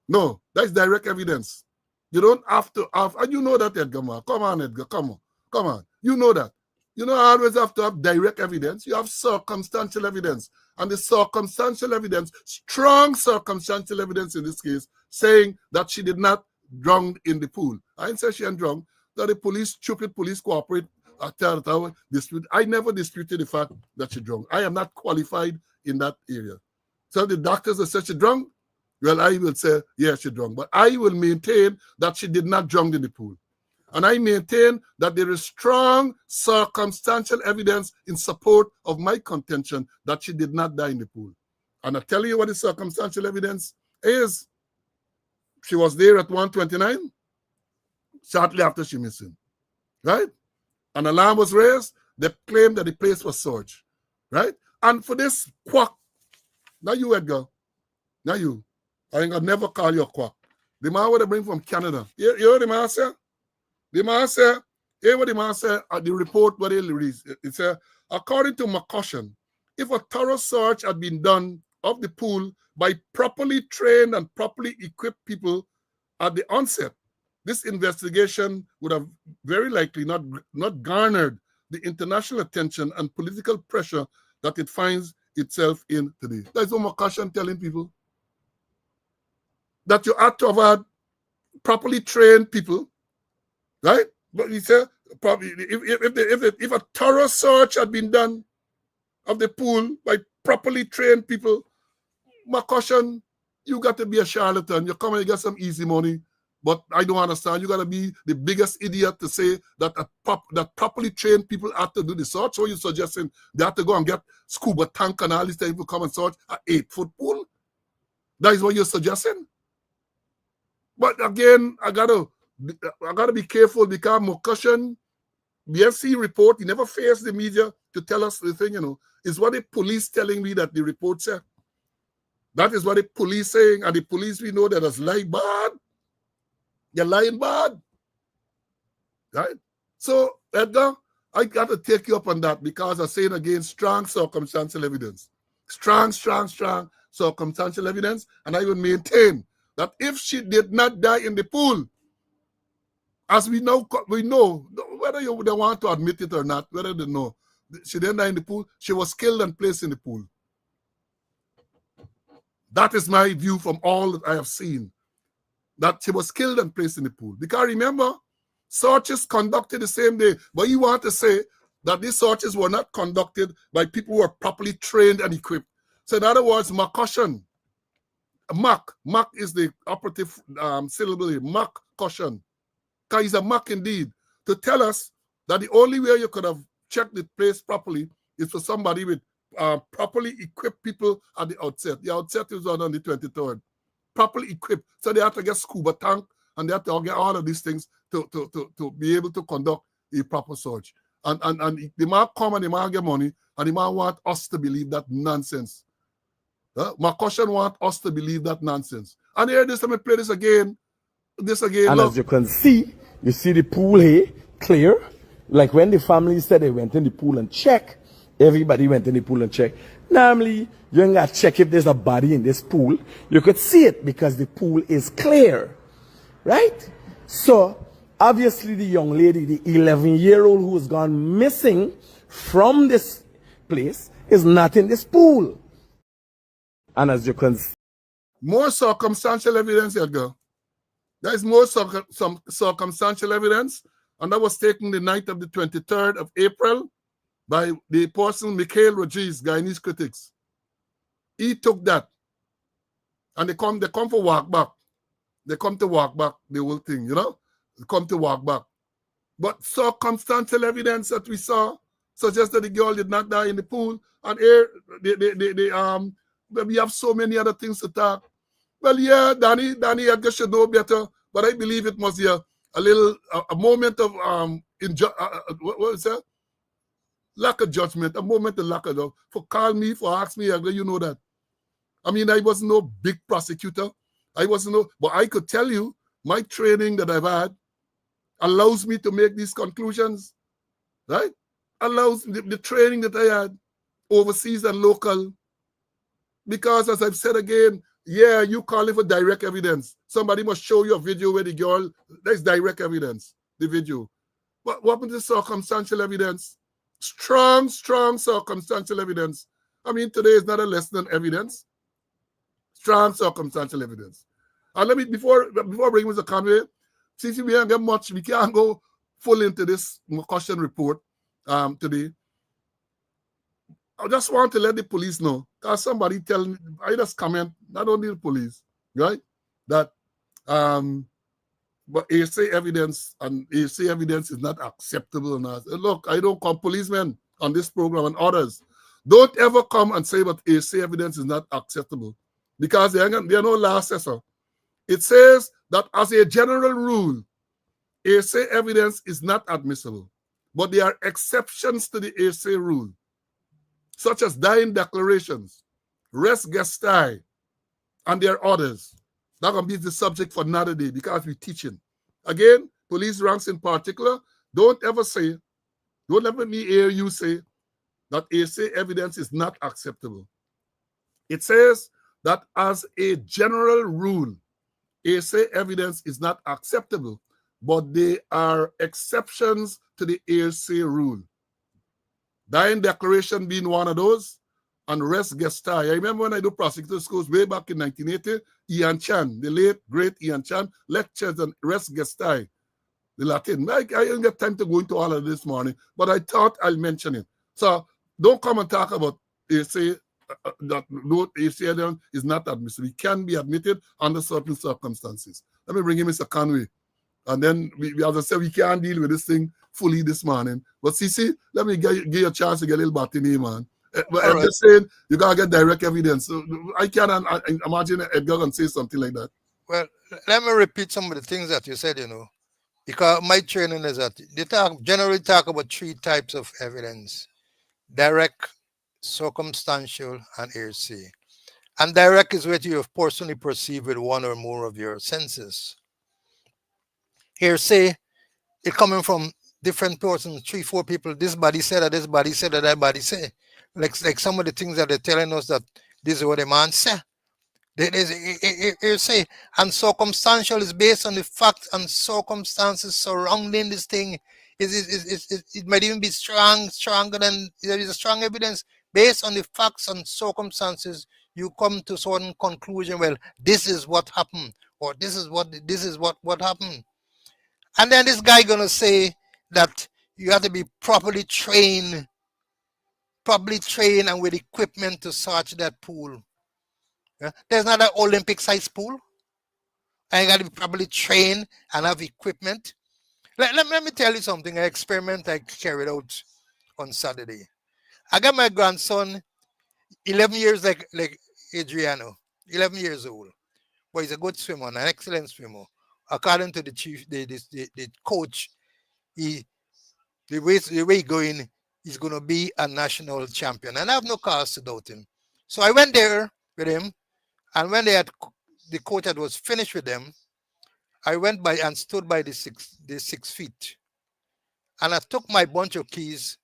No, that's direct evidence. You don't have to have, and you know that, Edgar. Come on, Edgar. Come on. Come on. You know that. You don't always have to have direct evidence. You have circumstantial evidence. And the circumstantial evidence, strong circumstantial evidence in this case, saying that she did not drown in the pool. I didn't say she hadn't drowned. That the police, stupid police, cooperate. I never disputed the fact that she drowned. I am not qualified in that area. So the doctors have said she drowned. Well, I will say, yeah, she drowned. But I will maintain that she did not drown in the pool. And I maintain that there is strong circumstantial evidence in support of my contention that she did not die in the pool. And I'll tell you what the circumstantial evidence is. She was there at 1:29, shortly after she missing, right? An alarm was raised. They claimed that the place was searched, right? And for this quack Not you, Edgar. Not you. I ain't gonna never call you a quack. The man what they bring from Canada. You hear the man say? The man say, hear what the man say at the report what they released. It said, according to McCushion, if a thorough search had been done of the pool by properly trained and properly equipped people at the onset, this investigation would have very likely not garnered the international attention and political pressure that it finds itself in today. That's what McCushion telling people. That you had to have had properly trained people, right? But he said, probably if a thorough search had been done of the pool by properly trained people, McCushion, you got to be a charlatan. You come and you get some easy money. But I don't understand. You got to be the biggest idiot to say that that properly trained people have to do the search. So you're suggesting they have to go and get scuba tank and all these things to come and search an 8-foot pool? That is what you're suggesting? But again, I gotta be careful because McCushion, BFC report, he never faced the media to tell us the thing, is what the police telling me that the report said. That is what the police saying, and the police we know that is lying bad. You're lying bad. Right? So, Edgar, I got to take you up on that because I'm saying again, strong circumstantial evidence. Strong circumstantial evidence, and I will maintain that if she did not die in the pool, as we know, whether you would want to admit it or not, whether they know, she didn't die in the pool, she was killed and placed in the pool. That is my view from all that I have seen, that she was killed and placed in the pool. Because remember, searches conducted the same day, but you want to say that these searches were not conducted by people who are properly trained and equipped. So in other words, McCushion, Mac is the operative syllable here, McCushion. Because he's a Mac indeed. To tell us that the only way you could have checked the place properly is for somebody with properly equipped people at the outset. The outset is on the 23rd. Properly equipped. So they have to get scuba tank and they have to get all of these things to be able to conduct a proper search. And the man come and the man get money and the man want us to believe that nonsense. McCushion want us to believe that nonsense. And here this time I play this again. And look. As you can see, you see the pool here clear. Like when the family said they went in the pool and check, everybody went in the pool and check. Normally, you ain't got to check if there's a body in this pool. You could see it because the pool is clear. Right? So, obviously the young lady, the 11-year-old who has gone missing from this place is not in this pool. And as you can see, more circumstantial evidence, Edgar. There is more some circumstantial evidence, and that was taken the night of the 23rd of April by the person Mikhail Rodriguez, Guyanese critics. He took that, and they come for walk back. They come to walk back the whole thing, They come to walk back. But circumstantial evidence that we saw suggests that the girl did not die in the pool, and here we have so many other things to talk. Well, yeah, Danny, I guess should know better, but I believe it must be a moment of what is that? Lack of judgment, a moment of lack of love. For call me, for ask me, you know that. I mean, I wasn't no big prosecutor. But I could tell you my training that I've had allows me to make these conclusions, right? Allows the training that I had overseas and local. Because as I've said again, yeah, you call it for direct evidence. Somebody must show you a video where the girl, there's direct evidence, the video. But what about the circumstantial evidence? Strong circumstantial evidence. I mean, today is not a lesson on evidence. Strong circumstantial evidence. And let me, before bringing Mr. Conway, since we don't get much, we can't go full into this McCushion report today. I just want to let the police know, because somebody tell me, I just comment, not only the police, right, that but hearsay evidence is not acceptable. Look, I don't come, policemen on this program and others, don't ever come and say that hearsay evidence is not acceptable, because they are no law assessor. It says that as a general rule, hearsay evidence is not admissible, but there are exceptions to the hearsay rule, such as dying declarations, res gestae, and their orders. That can be the subject for another day because we're teaching. Again, police ranks in particular, don't ever let me hear you say that hearsay evidence is not acceptable. It says that as a general rule, hearsay evidence is not acceptable, but there are exceptions to the hearsay rule. Dying declaration being one of those, and res gestae. I remember when I do prosecutor schools way back in 1980, Ian Chan, the late, great Ian Chan, lectures on res gestae, the Latin. I didn't get time to go into all of this morning, but I thought I'll mention it. So don't come and talk about hearsay, that no hearsay is not admissible. It can be admitted under certain circumstances. Let me bring in Mr. Conway. And then, as I said, we can't deal with this thing fully this morning. But CC, let me give you a chance to get a little back in here, man. But I'm just saying, you got to get direct evidence. So I can't imagine Edgar can say something like that. Well, let me repeat some of the things that you said, because my training is that they generally talk about three types of evidence: direct, circumstantial, and hearsay. And direct is what you have personally perceived with one or more of your senses. Hearsay, it coming from different persons, 3-4 people. This body said that, this body said that body say. Like some of the things that they're telling us that this is what the man said. Hearsay. And circumstantial is based on the facts and circumstances surrounding this thing. It might even be stronger than there is a strong evidence. Based on the facts and circumstances, you come to certain conclusion. Well, this is what happened, or this is what happened. And then this guy gonna say that you have to be properly trained and with equipment to search that pool. Yeah? There's not an Olympic size pool. I got to be properly trained and have equipment. Let me tell you something. An experiment I carried out on Saturday. I got my grandson, 11 years like Adriano, 11 years old. But he's a good swimmer, an excellent swimmer. According to the chief, the coach, the way going, he's going to be a national champion. And I have no cause to doubt him. So I went there with him. And when the coach was finished with them, I went by and stood by the 6 feet. And I took my bunch of keys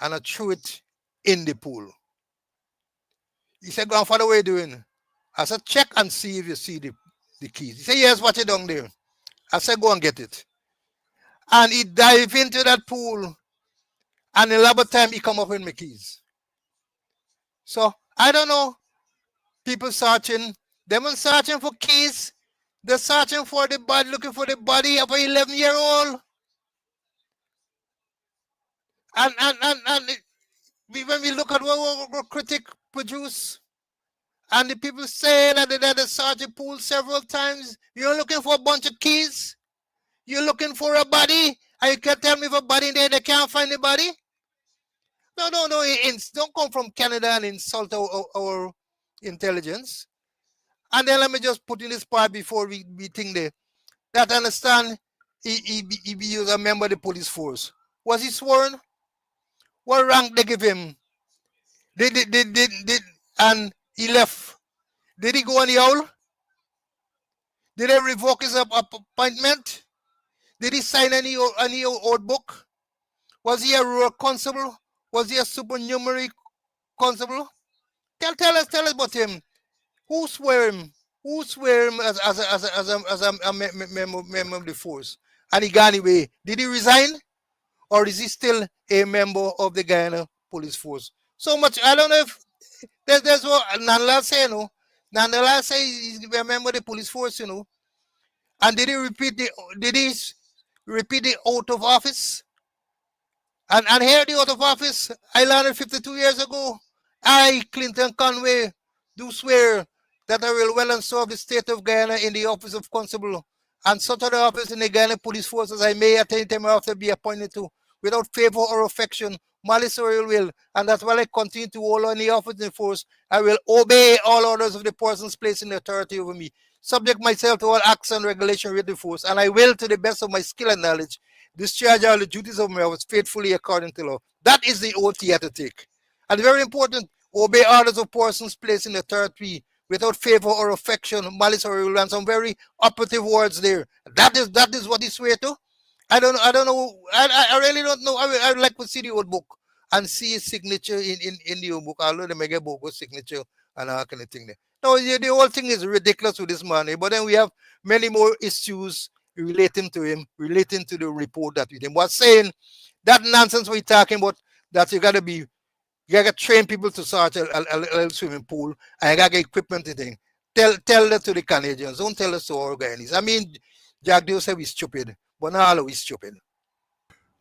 and I threw it in the pool. He said, "Grandfather, what are you doing?" I said, "Check and see if you see the keys." He said, "Yes, what you down there?" I said, "Go and get it." And he dived into that pool. And in a lot of time, he come up with my keys. So, I don't know. People searching. They weren't searching for keys. They're searching for the body, looking for the body of an 11-year-old. And when we look at what critic produce, and the people say that the sergeant pulled several times, you're looking for a bunch of keys. You're looking for a body, and you can't tell me if a body there, they can't find the body. No. Don't come from Canada and insult our intelligence. And then let me just put in this part before we think there. That understand he was a member of the police force. Was he sworn? What rank they give him? And he left. Did he go on the owl? Did they revoke his appointment? Did he sign any old book? Was he a rural constable? Was he a supernumerary constable? Tell us about him. Who swear him? Who swear him as a member of the force? And he got away. Did he resign? Or is he still a member of the Guyana police force? So much, I don't know if there's what Nandala say, Nandala say he's a member of the police force, And did he repeat the oath of office? And here the oath of office, I learned 52 years ago. I, Clinton Conway, do swear that I will well and serve the state of Guyana in the office of constable and such other office in the Guyana police force as I may at any time after be appointed to, without favor or affection, malice or ill will, and that while I continue to hold on the office in the force, I will obey all orders of the persons placed in authority over me, subject myself to all acts and regulations with the force, and I will, to the best of my skill and knowledge, discharge all the duties of my office faithfully according to law. That is the oath he had to take. And very important, Obey orders of persons placed in the territory without favor or affection, malice or ill will, and some very operative words there. That is what he swear to. I don't know. I really don't know. I would like to see the old book and see his signature in the old book. Although they make a bogus signature and all kind of thing there. No, the whole thing is ridiculous with this man. But then we have many more issues relating to him, relating to the report that we did. But saying that nonsense we're talking about, that you gotta train people to start a swimming pool, and you gotta get equipment and thing. Tell that to the Canadians. Don't tell us to our Guyanese. I mean, Jack Dew said we're stupid, but not all we stupid.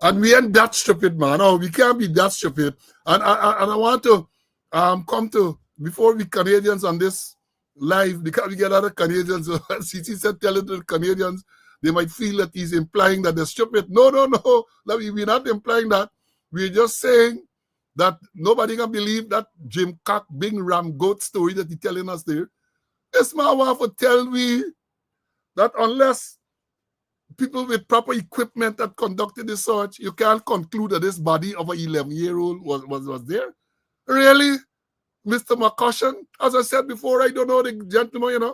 And we ain't that stupid, man. No, we can't be that stupid. And I want to come to, before we Canadians on this live, because we get a lot of Canadians. CC said, tell it to the Canadians, they might feel that he's implying that they're stupid. No. We're not implying that. We're just saying that nobody can believe that Jim Cock Bing Ram Goat story that he's telling us there. This man want to tell me that unless people with proper equipment that conducted the search, you can't conclude that this body of an 11-year-old was there. Really? Mr. McCushion? As I said before, I don't know the gentleman,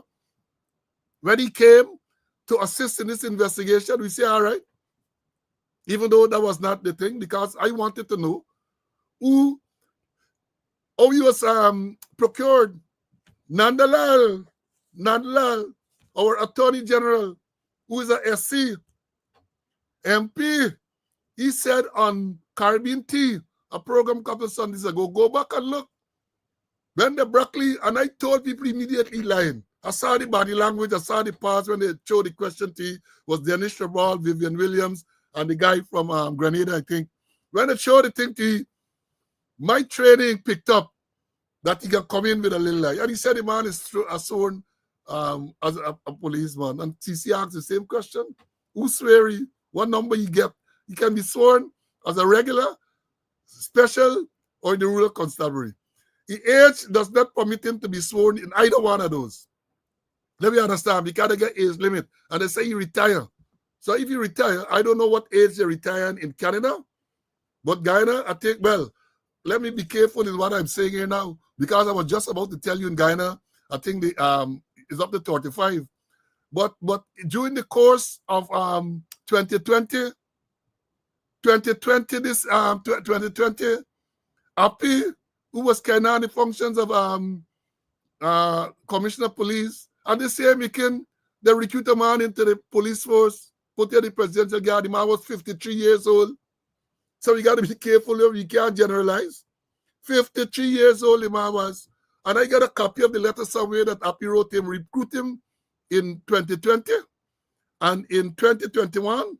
when he came to assist in this investigation, we say, all right, even though that was not the thing, because I wanted to know how he was procured. Nandalal, our Attorney General, who is a SC, MP, he said on Caribbean Tea, a program a couple of Sundays ago, go back and look. When the broccoli, and I told people immediately lying. I saw the body language, I saw the parts when they showed the question to was Dennis Trabal, Vivian Williams, and the guy from Grenada, I think. When they showed the thing to you, my training picked up that he can come in with a little lie. And he said the man is sworn as a policeman. And TC asked the same question. Who swear he? What number he get? He can be sworn as a regular, special, or in the rural constabulary. The age does not permit him to be sworn in either one of those. Let me understand, because they get age limit. And they say you retire. So if you retire, I don't know what age they retire in Canada. But Guyana, I think, well, let me be careful in what I'm saying here now, because I was just about to tell you in Guyana, I think it's up to 35. But during the course of 2020, Appy, who was carrying on the functions of Commissioner of Police, and the same weekend, they recruit a man into the police force, put in the presidential guard. The man was 53 years old. So you got to be careful. You can't generalize. 53 years old the man was. And I got a copy of the letter somewhere that Appy wrote him, recruit him in 2020. And in 2021,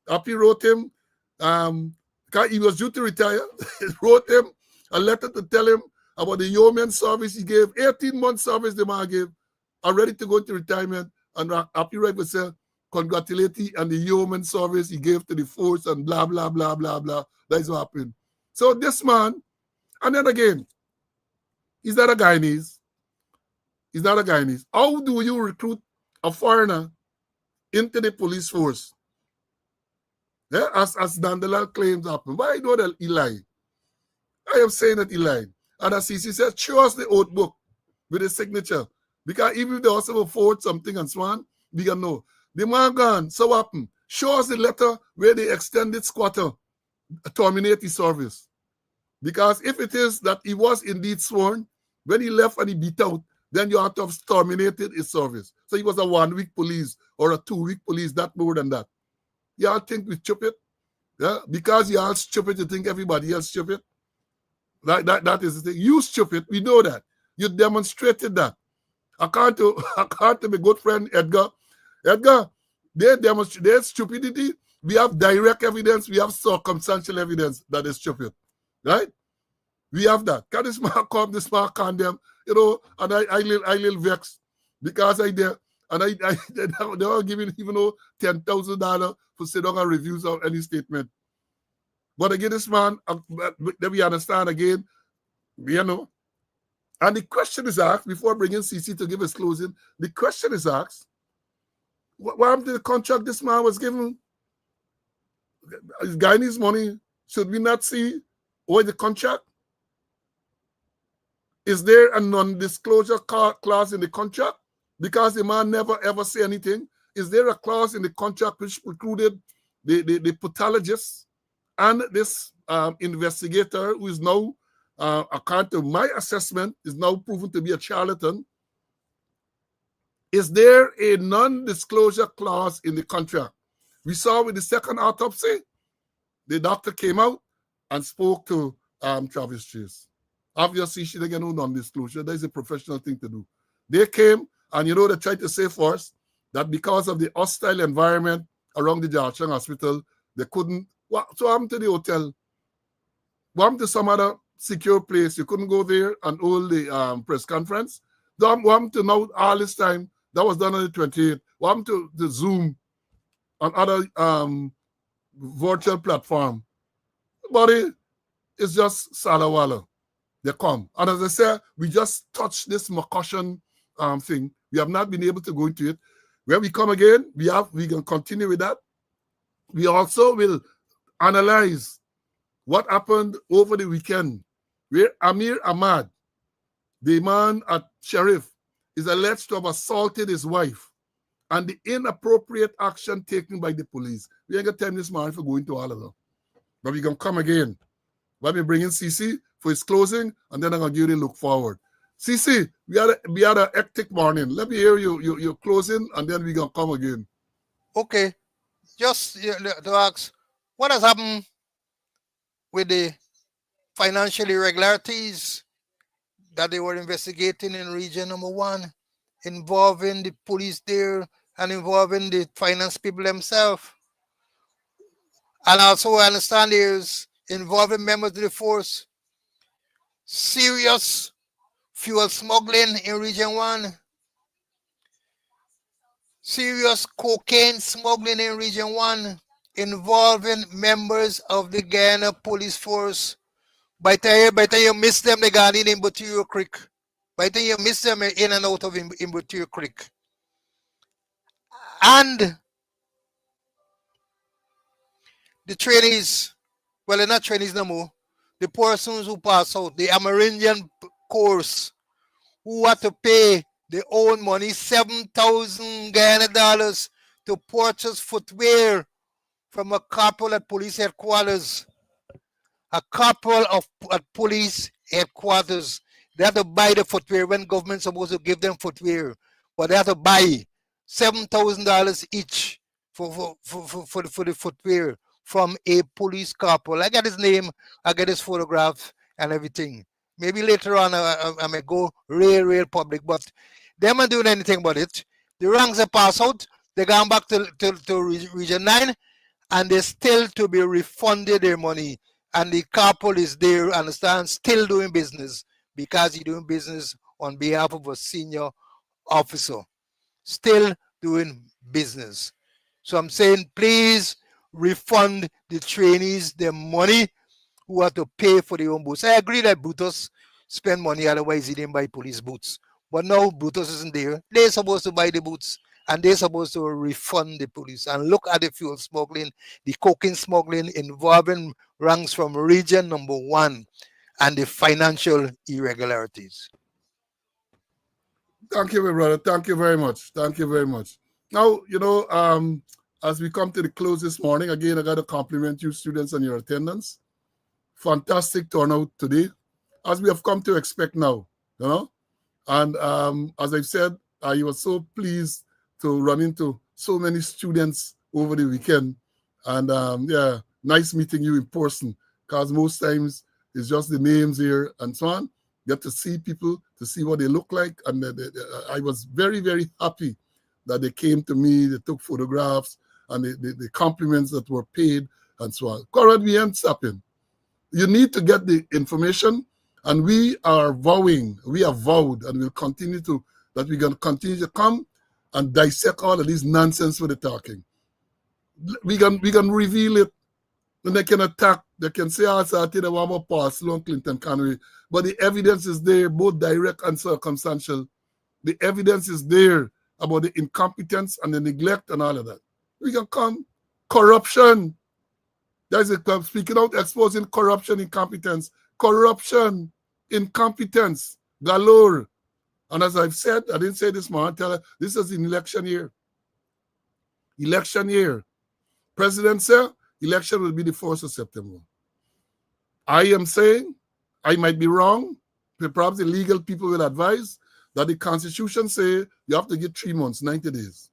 Appy wrote him, because he was due to retire, wrote him a letter to tell him about the yeoman service he gave, 18-month service the man gave, and ready to go into retirement. And Appy right would say, congratulate him on the yeoman service he gave to the force and blah, blah, blah, blah, blah. That's what happened. So this man, and then again, he's not a Guyanese. He's not a Guyanese. How do you recruit a foreigner into the police force? Yeah, as Dandela claims happened. Why do that he lied? I am saying that he lied. And as CC said, show us the oath book with his signature. Because even if they also forward something and so on, we can know. The man gone, so what happened? Show us the letter where the extended squatter terminate his service. Because if it is that he was indeed sworn, when he left and he beat out, then you have to have terminated his service. So he was a 1-week police or a 2-week police, not more than that. Y'all think we're stupid? Yeah? Because you're all stupid, you think everybody else stupid? That is the thing. You stupid, we know that. You demonstrated that. According to my good friend Edgar, they demonstrate their stupidity. We have direct evidence, we have circumstantial evidence that is stupid. Right? We have that. Can this man come, this man condemn, and I little vexed because I did, and they were giving even though $10,000 for sit down and reviews of any statement. But again, this man, let me understand again, and the question is asked, before bringing CC to give his closing, the question is asked, what happened to the contract this man was given? Is Guyanese money, should we not see over the contract? Is there a non-disclosure clause in the contract? Because the man never ever say anything. Is there a clause in the contract which precluded the pathologist and this investigator, who is now, according to my assessment, is now proven to be a charlatan? Is there a non-disclosure clause in the contract? We saw with the second autopsy, the doctor came out and spoke to Travis Chase. Obviously, she didn't get no non-disclosure. That is a professional thing to do. They came, and they tried to say for us that because of the hostile environment around the Georgetown Hospital, they couldn't. So what happened to the hotel? What happened to some other secure place? You couldn't go there and hold the press conference. What happened to now all this time? That was done on the 28th. What happened to the Zoom and other virtual platform? Buddy, it's just salawala. They come. And as I said, we just touched this McCushion thing. We have not been able to go into it. When we come again, we can continue with that. We also will analyze what happened over the weekend, where Amir Ahmad, the man at Sheriff, is alleged to have assaulted his wife, and the inappropriate action taken by the police. We ain't got time this morning for going to all of them. But we're going to come again. Let me bring in CC for his closing, and then I'm going to give you a look forward. CC, we had a hectic morning. Let me hear your closing, and then we're going to come again. Okay. Just to ask, what has happened with the financial irregularities that they were investigating in region number 1, involving the police there and involving the finance people themselves? And also I understand there's involving members of the force, serious fuel smuggling in region 1, serious cocaine smuggling in region 1, involving members of the Guyana police force. By the time you miss them, they got in Imbotirio Creek. By the time you miss them, in and out of Imbotirio Creek. And the trainees, well, they're not trainees no more. The persons who pass out, the Amerindian course, who had to pay their own money, $7,000 Guyana dollars, to purchase footwear from a corporal at police headquarters. A corporal at police headquarters. They have to buy the footwear when government's supposed to give them footwear. But they have to buy $7,000 each for the footwear from a police corporal. I got his name, I got his photograph and everything. Maybe later on I may go real public, but they aren't doing anything about it. The ranks are passed out. They gone back to Region 9, and they're still to be refunded their money. And the corporal is there, understand, still doing business, because he's doing business on behalf of a senior officer. Still doing business. So I'm saying, please refund the trainees their money who have to pay for their own boots. I agree that Brutus spend money, otherwise he didn't buy police boots. But now Brutus isn't there. They're supposed to buy the boots, and they're supposed to refund the police. And look at the fuel smuggling, the cocaine smuggling involving ranks from region number 1, and the financial irregularities. Thank you, my brother. Thank you very much. Thank you very much. Now, as we come to the close this morning, again, I got to compliment you students on your attendance. Fantastic turnout today, as we have come to expect now, And as I've said, I was so pleased to run into so many students over the weekend. And nice meeting you in person, because most times it's just the names here and so on. Get to see people, to see what they look like. And I was very, very happy that they came to me, they took photographs, and the compliments that were paid and so on. Correct, we ain't stopping. You need to get the information, and we have vowed, and we'll continue to, that we're going to continue to come and dissect all of these nonsense with the talking. We can reveal it, and they can attack, they can say, I think they want more Paul Sloan Clinton Connery, but the evidence is there, both direct and circumstantial. The evidence is there about the incompetence and the neglect and all of that. We can come. Corruption. That is it. Speaking out, exposing corruption, incompetence. Corruption, incompetence. galore. And as I've said, I didn't say this morning, this is an election year. Election year. President said, election will be the 1st of September. I am saying, I might be wrong, but perhaps the legal people will advise that the Constitution say you have to get 3 months, 90 days.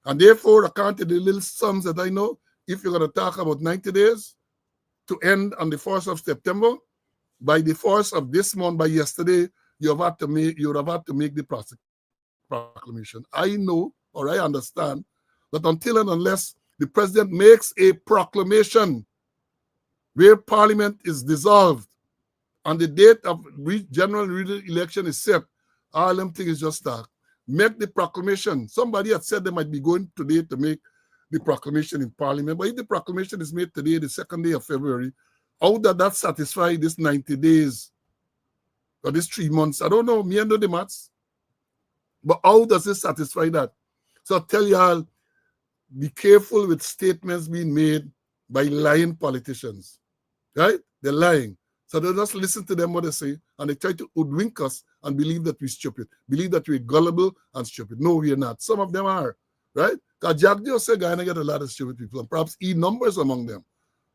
And therefore, according to the little sums that I know, if you're going to talk about 90 days to end on the 1st of September, by the 1st of this month, by yesterday, you would have had to make the proclamation. I know, or I understand, that until and unless the president makes a proclamation where Parliament is dissolved and the date of general election is set, all them things is just that. Make the proclamation. Somebody had said they might be going today to make the proclamation in Parliament, but if the proclamation is made today, the 2nd day of February, how does that satisfy this 90 days or this 3 months? I don't know, me and know the maths. But how does it satisfy that? So I tell you all, be careful with statements being made by lying politicians, right? They're lying. So they just listen to them what they say, and they try to hoodwink us and believe that we're stupid, believe that we're gullible and stupid. No, we're not. Some of them are, right? Because Jack Dio said, "Guyana get a lot of stupid people," and perhaps E numbers among them,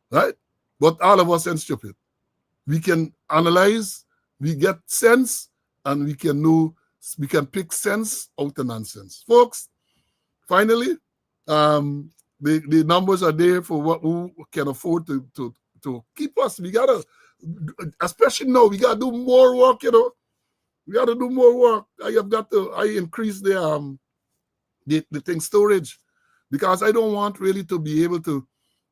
right? But all of us ain't stupid. We can analyze, we get sense, and we can know, we can pick sense out of nonsense. Folks, finally, the numbers are there for who can afford to keep us. We gotta, especially now, we gotta do more work, you know. We gotta do more work. I increase the thing storage, because I don't want really to be able to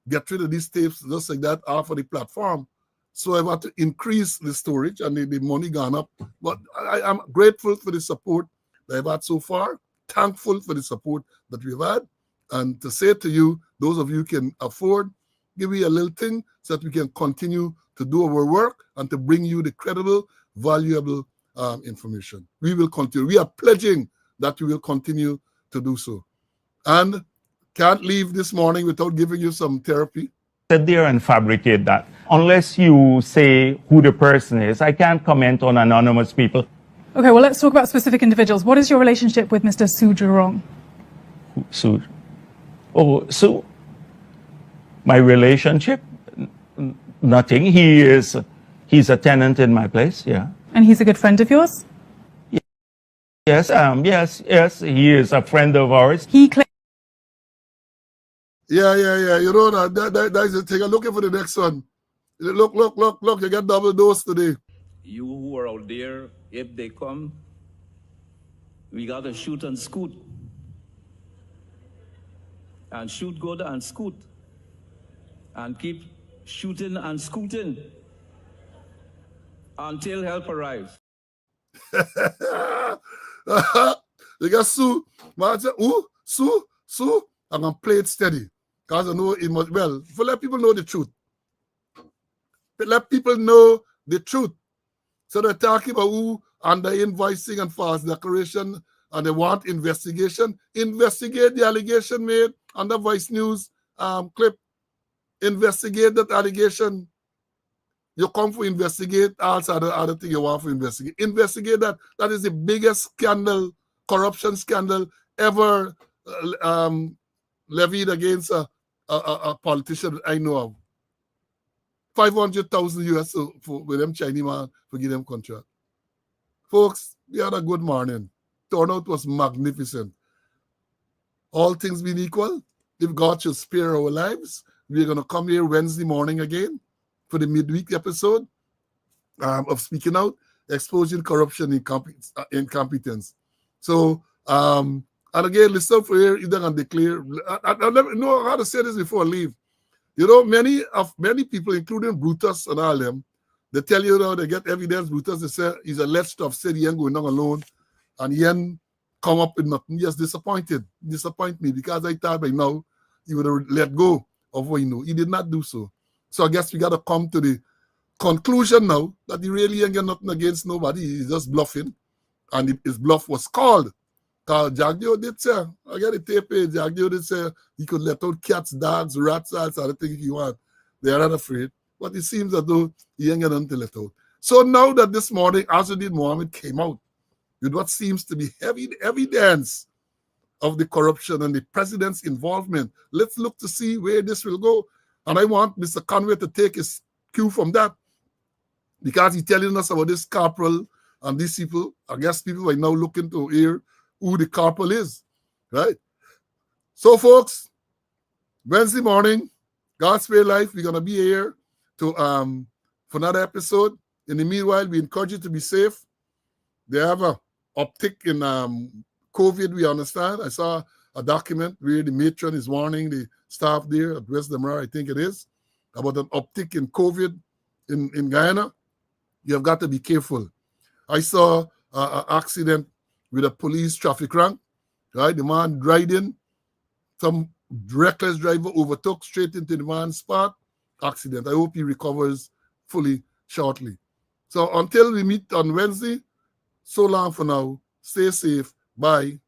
get rid of these tapes just like that off of the platform. So I've had to increase the storage, and the money gone up. But I'm grateful for the support that I've had so far, thankful for the support that we've had. And to say to you, those of you who can afford, give me a little thing so that we can continue to do our work and to bring you the credible, valuable information. We will continue. We are pledging that we will continue to do so. And can't leave this morning without giving you some therapy. Sit there and fabricate that. Unless you say who the person is, I can't comment on anonymous people. Okay, well, let's talk about specific individuals. What is your relationship with Mr. Su Jurong? Su? Oh, Su? My relationship? Nothing. He's a tenant in my place, yeah. And he's a good friend of yours? Yes, yes, he is a friend of ours. He claims. Yeah. You know that is the thing. I'm looking for the next one. Look. You get double dose today. You who are out there, if they come, we gotta shoot and scoot. And shoot good and scoot. And keep shooting and scooting until help arrives. You got Sue. Man, I say, Sue, I'm gonna play it steady. Because I know it must, well, for let people know the truth. But let people know the truth. So they're talking about who under invoicing and false declaration, and they want investigation. Investigate the allegation made on the Voice News clip. Investigate that allegation. You come for investigate, also other thing you want for investigate. Investigate that. That is the biggest scandal, corruption scandal ever levied against a politician I know of. 500,000 US with them Chinese man for give them contract. Folks, we had a good morning. Turnout was magnificent. All things being equal, if God should spare our lives, we're going to come here Wednesday morning again for the midweek episode of Speaking Out, Exposing Corruption Incompetence. So, and again, listen for here, you're going to declare. I never know how to say this before I leave. You know, many people, including Brutus and all them, they tell you now they get evidence. Brutus, they say he's alleged to have said he ain't going down alone, and he ain't come up with nothing. He just disappoint me, because I thought by now he would have let go of what he knew. He did not do so. So I guess we got to come to the conclusion now that he really ain't got nothing against nobody. He's just bluffing, and his bluff was called. Because Jagdio did say, I got the tape page, Jagdio did say he could let out cats, dogs, rats, all sort of thing if you want. They are not afraid. But it seems as though he ain't got nothing to let out. So now that this morning Azuddin Mohammed came out with what seems to be heavy evidence of the corruption and the president's involvement, let's look to see where this will go. And I want Mr. Conway to take his cue from that, because he's telling us about this corporal and these people. I guess people are now looking to hear who the corporal is, right? So, folks, Wednesday morning, God's Way Life, we're going to be here to for another episode. In the meanwhile, we encourage you to be safe. They have a uptick in COVID, we understand. I saw a document where the matron is warning the staff there at West Demerara, I think it is, about an uptick in COVID in Guyana. You have got to be careful. I saw an accident with a police traffic rank, right? The man riding, some reckless driver overtook straight into the man's spot, accident. I hope he recovers fully shortly. So until we meet on Wednesday, so long for now. Stay safe. Bye.